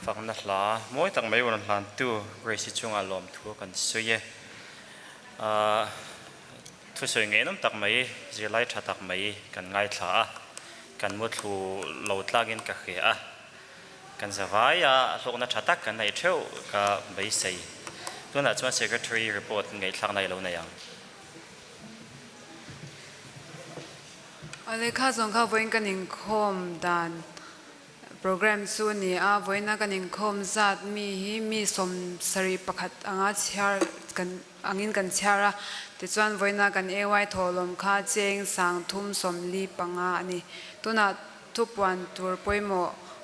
phẳng nát lá mỗi tầng mấyวันlàm tu rồi sẽ chung alom thua cần suy thu suy nghe nắm tầng mấy chỉ lại trả tầng mấy cần ngay thả cần một thu lâu tlagen cả khía cần giờ vay lúc nãy trả tắc cần này theo cả mấy say tôi nói cho secretary report ngày thằng này lâu này Ale kha zong kha voin kanin khom dan program su ni a voina kanin khom zat mi hi mi som sari pakhat anga chhar kan angin kan chhara ti chuan voina kan ay tholom kha cheng sang thum som li panga ani tuna thupuan tur poimo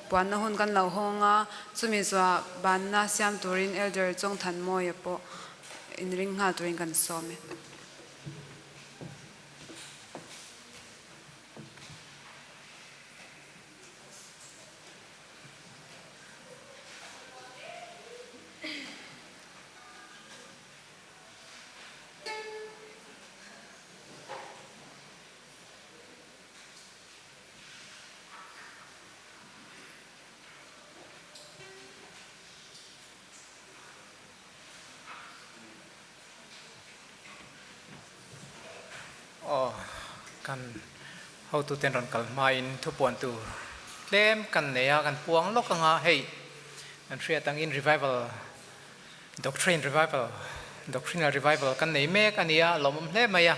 puan na hun kan lo honga chumi zwa ban na siam turin elder chong than mo yapo in ring ha turin kan some kan how to ten ron kal main thu puan tu lem kan neya kan puang lok anga hei kan thria tangin revival doctrinal revival kan nei mek ania lom hle maya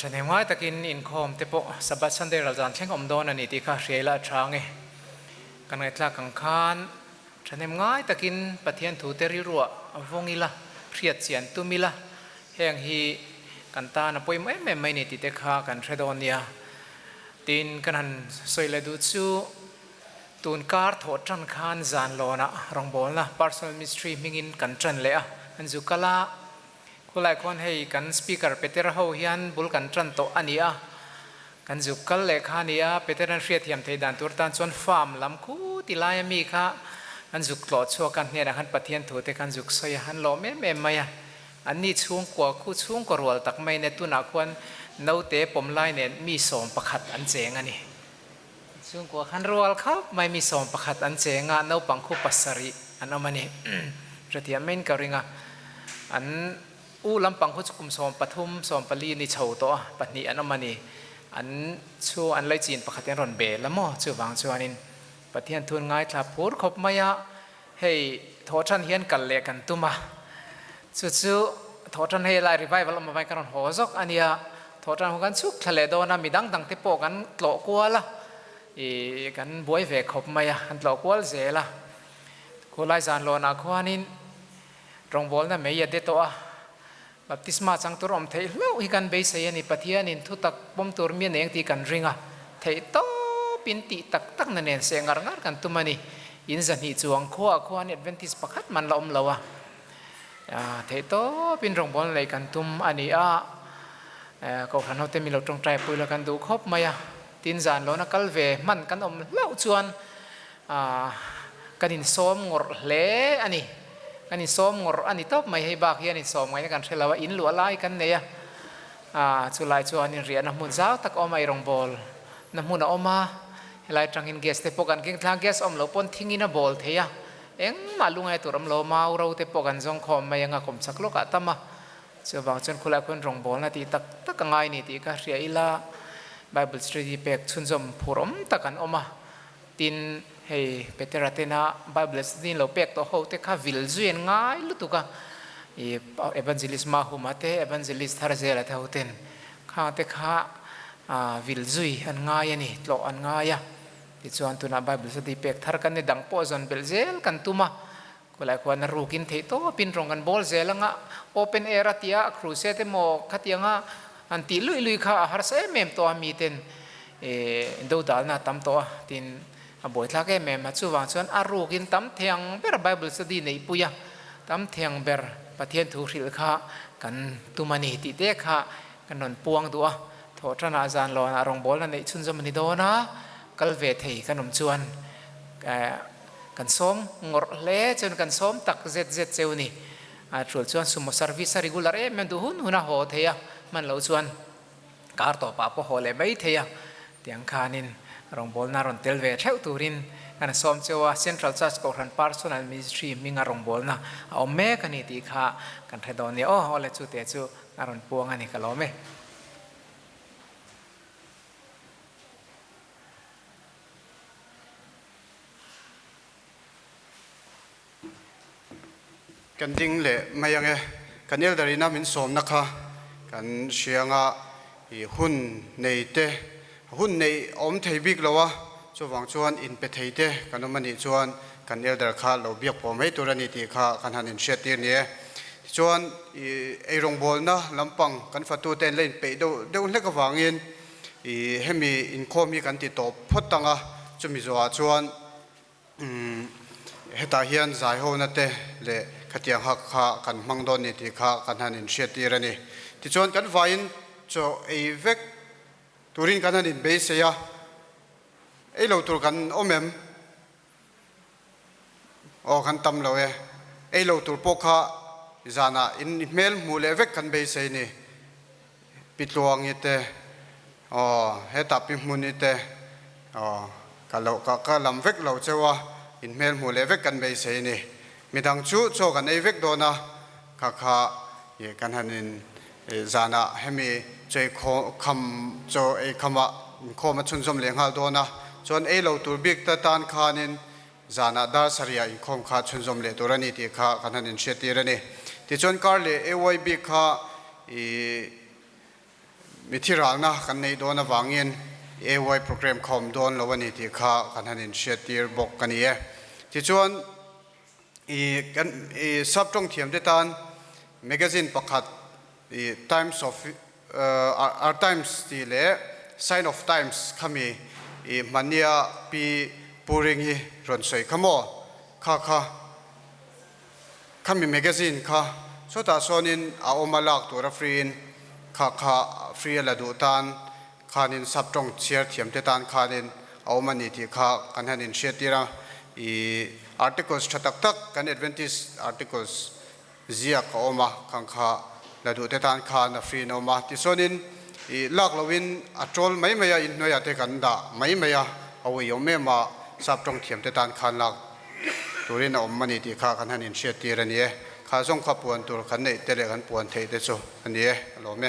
thane ngai takin in khom te po Sabbath Sunday ral jan thleng om don ani ti kha hriela thange kan ngai tla kang khan thane ngai takin pathian thu te ri ruwa avongila hriat chian tumila heng hi kan ta na poi mai ni ti te kha kan thredonia tin kan han soile du chu tun kar tho tran khan zan lona rong bol na personal ministry mingin kan tran le a an zu kala kulai kon hei kan speaker peter ho hian bul kan tran to ania kan zu kal le khania peter an hriat hiam thei dan tur tan chon farm lam khu ti lai mi kha an zu klo chaw kan hne ra han pathian thu te kan zu soya han lo me maya an ni chung kwa khu chung ko rol tak mai ne tu na kwan no te pom lai ne mi som pakhat an cheng ani chung kwa khan rol khap mai mi som pakhat an chenga no pangkhu pasari an amani ratia main ka ringa an u lam pangkhu chukum som pathum som pali ni chho to patni an amani an chu an lai chin pakhat en ron be lamo chu wang chuanin pathian thun ngai thla phur khop maya hei thothan hian kal le kan tuma chu thothan hei lai revival ma vai kan ho jok ania thothan ho kan chuk thale do na midang dang te po kan tlo kwala kan buai ve khop maya an tlo kwal zela kolai zan lo na khwanin rong bol na mei ade to a baptisma chang tur om thei lo hi kan be sei ani pathian in thu tak pom tur mi neng ti kan ringa thei to pin ti tak tak na nen se ngar kan tumani in zan hi chuang khwa ni adventist pakhat man la lawa thei to pin rong bol lei kan tum ani a ko khan hote mi lo tong trai pui la kan du khop maya tin zan lo na kal ve man kan om lau chuan kanin som ngor hle ani kanin som ngor ani top mai hei bak hian in som ngai kan thelawa in lu lai kan neya chulai chuan in rian na mun zau tak omai rong bol na mun oma helai tangin gas te pokan king thang gas om lo pon thingina bol theya eng malungai turam lo mau ro te pokan jong khom mai anga kom chaklo ka tama chawang chen khula kon rong bol na ti tak tak ngai ni ti ka ria ila Bible study pek chunjom phurom takan oma tin hei peteratena Bible study lo pek to ho te kha vil zuin ngai lutuka evangelist ma humate evangelist tharzela the hoten kha te kha vil zui an ngai ani tlo an ngai ti chuan tuna Bible study pek thar kan ne dang po zon belzel kan tuma kolai ko na rukin thei to pin rong kan bol zelanga open air atia cruise te mo khatianga anti lui kha har se mem to mi ten do dal na tam to tin aboi thla ke mem chu wang chuan arukin tam thiang ber Bible study nei puya tam thiang ber pathian thu hril kha kan tumani ti te kha kan non puang du a tho thana zan lo na rong bol na nei chun jom ni do na kal ve thei kanom chuan kan som ngor le chun kan som tak zet cheuni trul chuan sumo service regular mem du hun ho theya man lo chuan kar to pa po hole mai theya tiang khanin rong bol na ron tel ve theu turin kan som chewa central church ko ran personal ministry minga rong bol na o me kani ti kha kan thedon ni ole chu te chu aron puang ani kalome kan ding le mayange kanel darina min som nakha kan sianga I hun nei te hun nei om thei bik lawa chuwang chuan in pe thei te kanomani chuan kan elder kha lo biak pom hei turani ti kha kan hanin shetir ni chuan ei rong bol na lampang kan fatu ten lein pe do le ka wangin hemi in khomi kan ti top photanga chumi zoa chuan heta hian zai ho na te le khatiang hak kha kan mangdon ni ti kha kan hanin shetirani ti chuan kan vain cho ei vek turin kan hanin be se ya ei lo tur kan omem o kan tam lo ei lo tur pokha zana in mel mu le vek kan be se ni pitluang ite o heta pi mun ite o ka lam vek lo chewa in mel mu le vek kan be se ni midang chu cho kan ei vek do na kha ye kan hanin zana hemi จอยคำจอยคำว่าข้อมาชุนจมเลี้ยงหาโดนะจนเราตัวบิ๊กตะตานขานินจานาดาสริยาอินคอมขาชุนจมเลี้ยตัวนี้ที่ขากันนินเชตีระนี่ที่จนการเลี้ยไว้บิ๊กขามิถิรังนะกันในโดนวางเงินไว้โปรแกรมคอมโดนแล้ววันนี้ที่ขากันนินเชตีบอกกันนี่ที่จนกันซับตรงเทียมเดตันแมกกาซีนประกาศ Times of our Times ที่เล่ Sign of Times ขมีมันเนี่ยปีปูริงฮีรอนสวยขโมค่ะขมีแมกกาซีนค่ะสุดท้ายส่วนนี้เอามาลากตัวฟรีนค่ะฟรีละดูตันขานินซับตรงเชียร์เทียมเดตันขานินเอามันนี่ที่ค่ะกันให้นินเชียร์ที่ระarticles ชักกัน Adventist articles เจียกออกมาขังข้าและดูแต่ทานข้านะฟรีนออกมาที่ส่วนนี้ลักลวินอัตรอลไม่อินโนยาเตกันด่าไม่เอาไว้ยมไม่มาสับตรงเทียมแต่ทานข้าลักตัวนี้นะอมมันนี่ที่ข้ากันให้นินเชียตีระนี้ข้าส่งข้าปวนตัวกันในเตเลกันปวนเทเตโซอันนี้หล่อไหม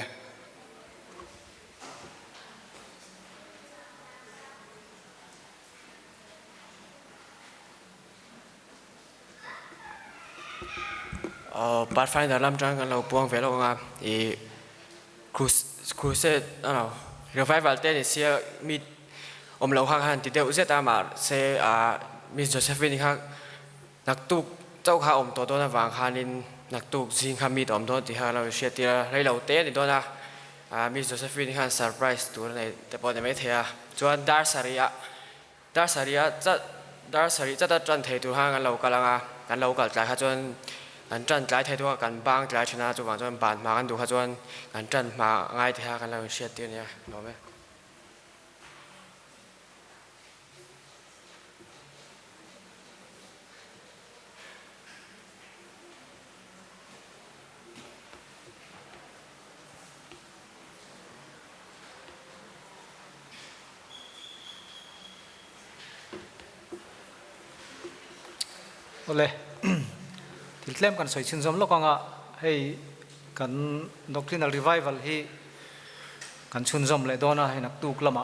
ปัดไฟแต่ลำจังกันเราปวงเวลงาครูเซตเรือไฟวัลเต้เนี่ยเสียมีเราข้างหันติดเดียวเสียตามมาเสียมิสโจเซฟินครับนักตุกเจ้าข้าตัวนั้นวางคานินนักตุกสิงคามีตัวตัวที่เราเชียร์ที่เราเต้ในตัวนะมิสโจเซฟินครับเซอร์ไพรส์ตัวนั้นแต่พอจะไม่เทียส่วนดาร์สาริยะจะจันเทตัวห้างกันเรากำลังกันเรากัดใจครับจนกันจันใจไทยตัวกันบางใจชนะจนจนบานมากันดูขจรกันจันมาง่ายที่หากันเราเชียร์ตีเนี่ยรู้ไหมโอเคที่เล่มกันสวยชินสมลูกงาให้กัน Doctrinal Revival ให้กันชินสมเลยโดนให้นักตุกละมา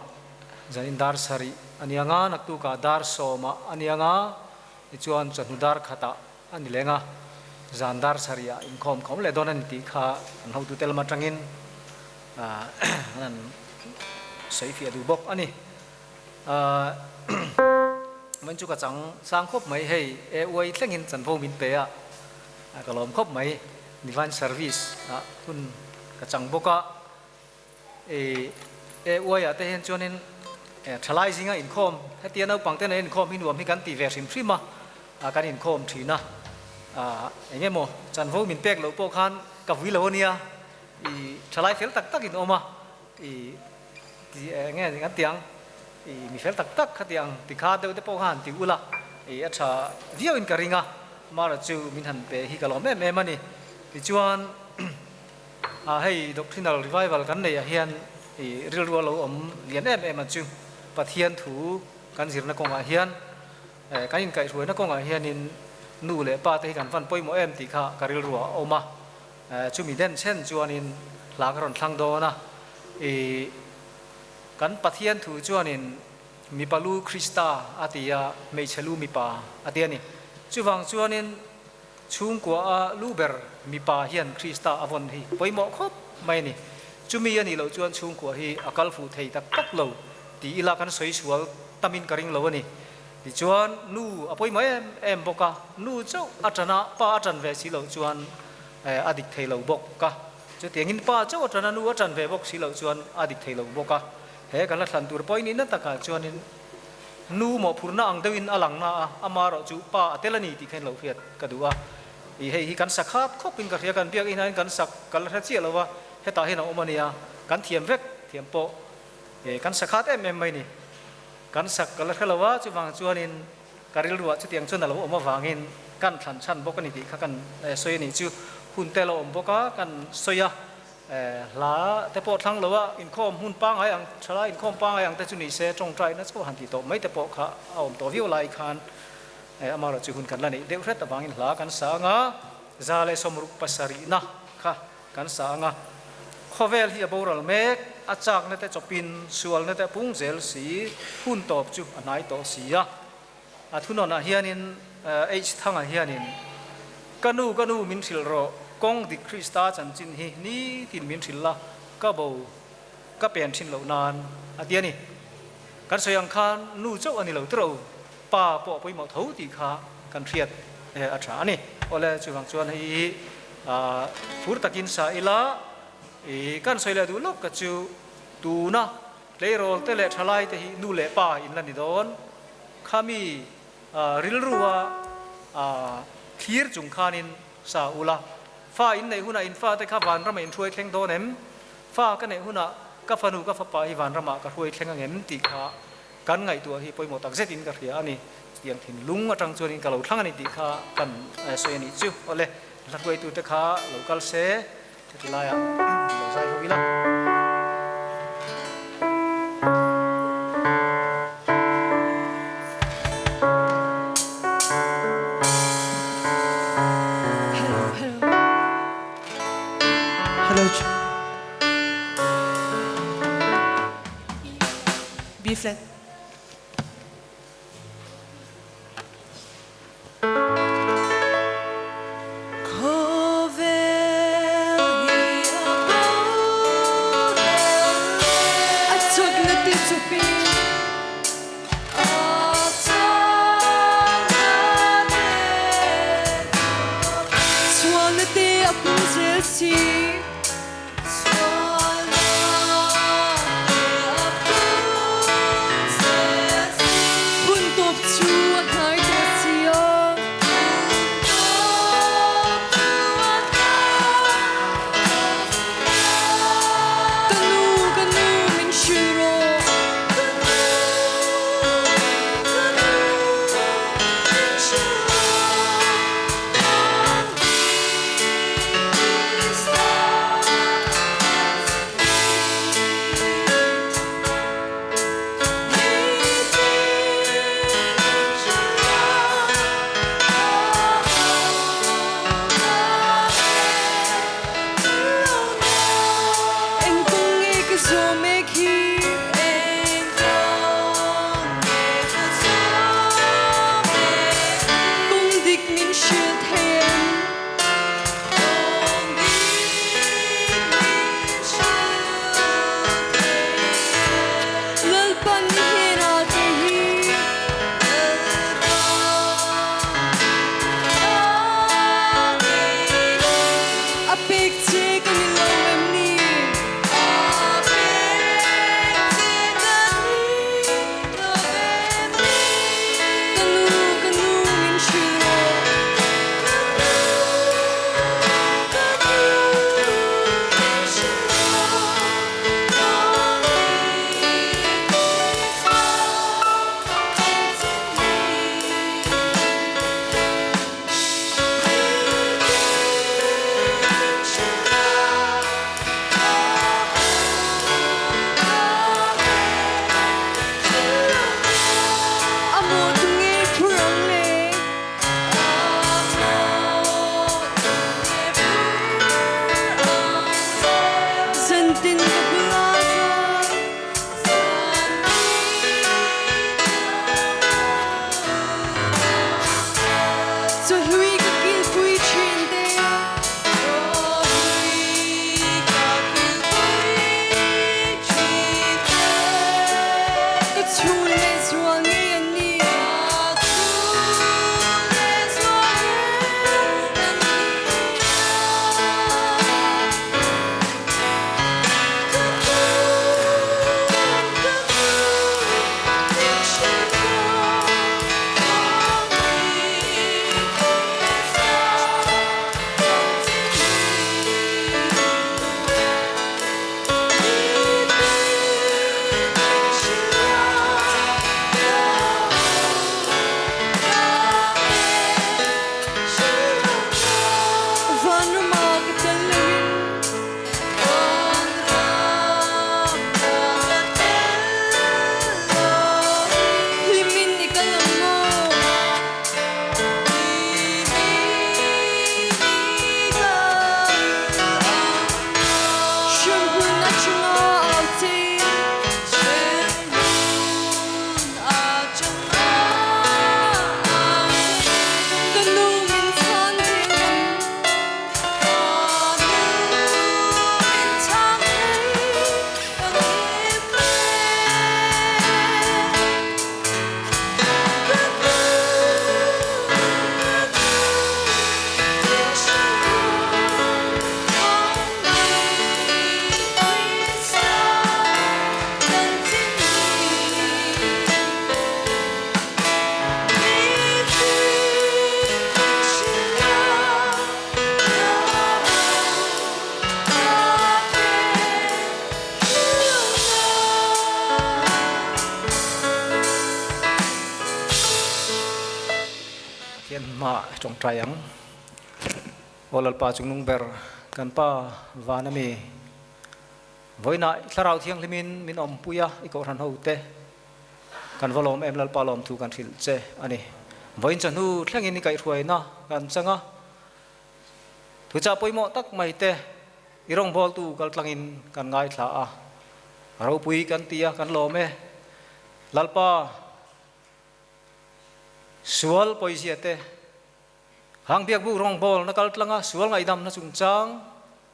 จะอินดาร์สารีอันนี้งานักตุกาดาร์โซมาอันนี้งาจวนจันดาร์ขัตาอันนี้เลยงาจะอินดาร์สารีอินคอมเขาเลยโดนนี่ที่ข้าอันเขาตุเตลมาจังอินนั่นใส่ฟีดูบอกอันนี้มันจุกจังสร้างครบไหมให้ไว้เล่นหินจันโฟมินเปียก็ล้อมครบไหม Divine Service คุณกระจังบกะไว้แต่เห็นจวนนี้ทลายสิ่งอินคอมให้เตียนเอาปังเตียนอินคอมหินรวมให้กันตีเวสิมพริมาการอินคอมทีนะอย่างเงี้ยโมจันโฟมินเปียกเราพวกขันกับวิโลเนียทลายเฟลตักอินออกมาเงี้ยงั้นเตียงมีเฟลตักขัดเตียงติขาเดียวแต่พวกขันติอุละอัชวิวอินการิงะมาร์จูมินหันเปฮิกาลอมเอ็มมันนี่ที่จวนให้ Doctrinal Revival กันเนี่ยเฮียนเรื่องเราเรียนเอ็มมันจูปะเทียนถูกันสิรนักกงอาเฮียนกันอินไก่สวยนักกงอาเฮียนินนู่เลยป้าที่กันฟันป่วยโมเอ็มติค่ะการเรื่องรัวออกมาจูมีเด่นเช่นจวนอินหลากรอนทางโดนะกันปะเทียนถูจวนอินมีปาลูคริสตาอาติยาไม่เชลูมีปาอาติยานี่จู่ฟังจวนนินชุงกัวลูเบอร์มีปาเฮียนคริสตาอวันฮีไปหมอกครบไม่นี่จู่มีอันนี้เราจวนชุงกัวฮีอากาลฟูเทยตักเราตีอิลากันสวยสวยตามินกริงเรานี่ที่จวนนู่ไปหมอเอ็มบอกกันนู่เจ้าอาจารย์ป้าอาจารย์เวสิเราจวนอดีตเทยเราบอกกันจู่เตียงินป้าเจ้าอาจารย์นู่อาจารย์เวบอกสิเราจวนอดีตเทยเราบอกกันเฮ้กันละทันตัวไปนี่นั่นตะการจวนนี่นู่หมอพูน่าอังเดวินอลังน่าอามาเราจูป้าเตลนี่ที่เห็นเราเพียดกระดูว่าให้กันสักครับคบเป็นกระเทียกันเปียกอีนั้นกันสักกันละเจียเราว่าให้ตาเห็นเอาอมาเนี่ยกันเทียมเวกเทียมโปกันสักครับเอ็มไม่นี่กันสักกันละเราว่าจูฟังจวนนี่การิลรัวจูเตียงจวนเราเอามาวางเงินกันทันชั้นบอกกันนี่ที่กันสวยนี่จูหุ่นเตลอมบอกกันสวยลาแต่พอทั้งเราว่าอินคอมหุ่นปังอะไรอย่างชลาอินคอมปังอะไรอย่างแต่จุนี่เสจงใจนั่นก็หันติโตไม่แต่พอข้าเอาตัววิวไลคันอามาเราจูหุ่นกันแล้วนี่เดี๋ยวเรื่องตะบางอินลากันสางะซาเลสมรุปปัสสรีนะค่ะกันสางะค เวลที่อบรลเมกอาจากนั่นแต่จบินส่วนนั่นแต่ปุ้งเซลสีหุ่นตบจุอันไหนต่อสีทุนนเฮียนินทั้งเฮียนินกันูมินสิลโรกงดิคริสตาจันจินฮีนี่ตินมินสิลละก็บ่ก็เปลี่ยนชินเหล่านานเดียนี่กันเสียงคานนู่เจ้าอันนี้เหล่าตัวป่าปอไปหมดเท่าตีขากันเทียดอาจารย์นี่โอเลจุฟังชวนให้ฟูร์ตะกินสายละกันเสียเลยดูลกกระจูดูนะเลยโรลเตเลทลายแต่นู่เลป่าอินลันดิดอนขามีริลรัวคลีร์จุงคานินสาอุลาฟ้าอินในหุ่นอินฟ้าแต่ข้าวันรำอินช่วยแข่งโดนเอ็มฟ้ากันในหุ่นก็ฟันูก็ฟ้าไปวันรำก็ช่วยแข่งเอ็มตีขากันไงตัวที่ไปหมดตักเซตินกับเรียอันนี้เสียงถิ่นลุงจังชวนอินกับเราทั้งอันนี้ตีขากันสวยนี่จู่โอเลหลักไว้ตัวแต่ขาเรากัลเซ่ที่ลายเราใส่เขาวิละB flat. trong trai ang lalpa chung nung ber kan pa vanami với nãy thlarau thiang limin min om puya iko ran ho te kan volom em lalpa lom thu kan thil che ani với Chawhnu thlengin ni kai ruai na kan changa thu cha poimo tak mai te irong bol tu kal tlangin kan ngai thla a ro pui kan tia kan lome lalpa sual poisia te hang biak bu rong bol na kal tlanga sual ngai dam na chung chang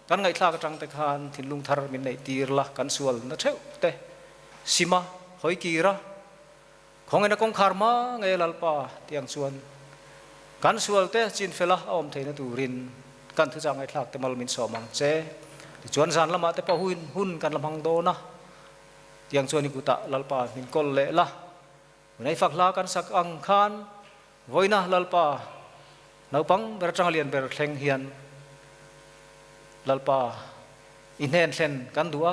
kan ngai thla ka tang te khan thin lung thar min nei tir la kan sual na theu te sima hoi kira khawngaihna kawngkhar ma ngai lalpa tiang chuan kan sual te chin fela om theina turin kan thu chang ngai thlak te mal min somang che chuan zan lama te pa hun kan lamhang do na tiang chuan ikuta lalpa min kol le la nei fakla kan sak ang khan voina lalpa naupang bertang lian ber thleng hian lalpa inhen thlen kan dua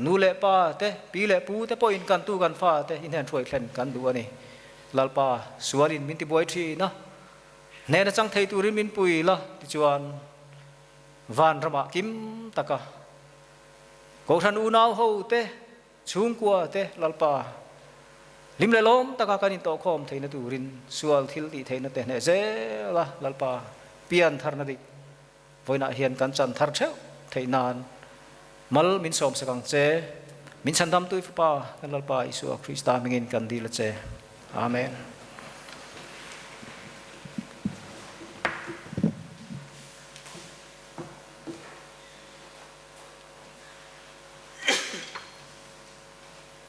nu le pa te pi le pu te point kan tu kan fa te inhen thoi thlen kan dua ni lalpa sualin min ti boi thi na ne na chang thei turin min pui la ti chuan van rama kim taka ko than u nau ho te chung kwa te lalpa lim le lom taka kanin to khom theina turin sual thil ti theina te ne ze la lalpa pian thar na dik voina hian kan chan thar theu theinan mal min som sakang che min chandam tu pa kan lalpa isu krista mingin kan dil che amen.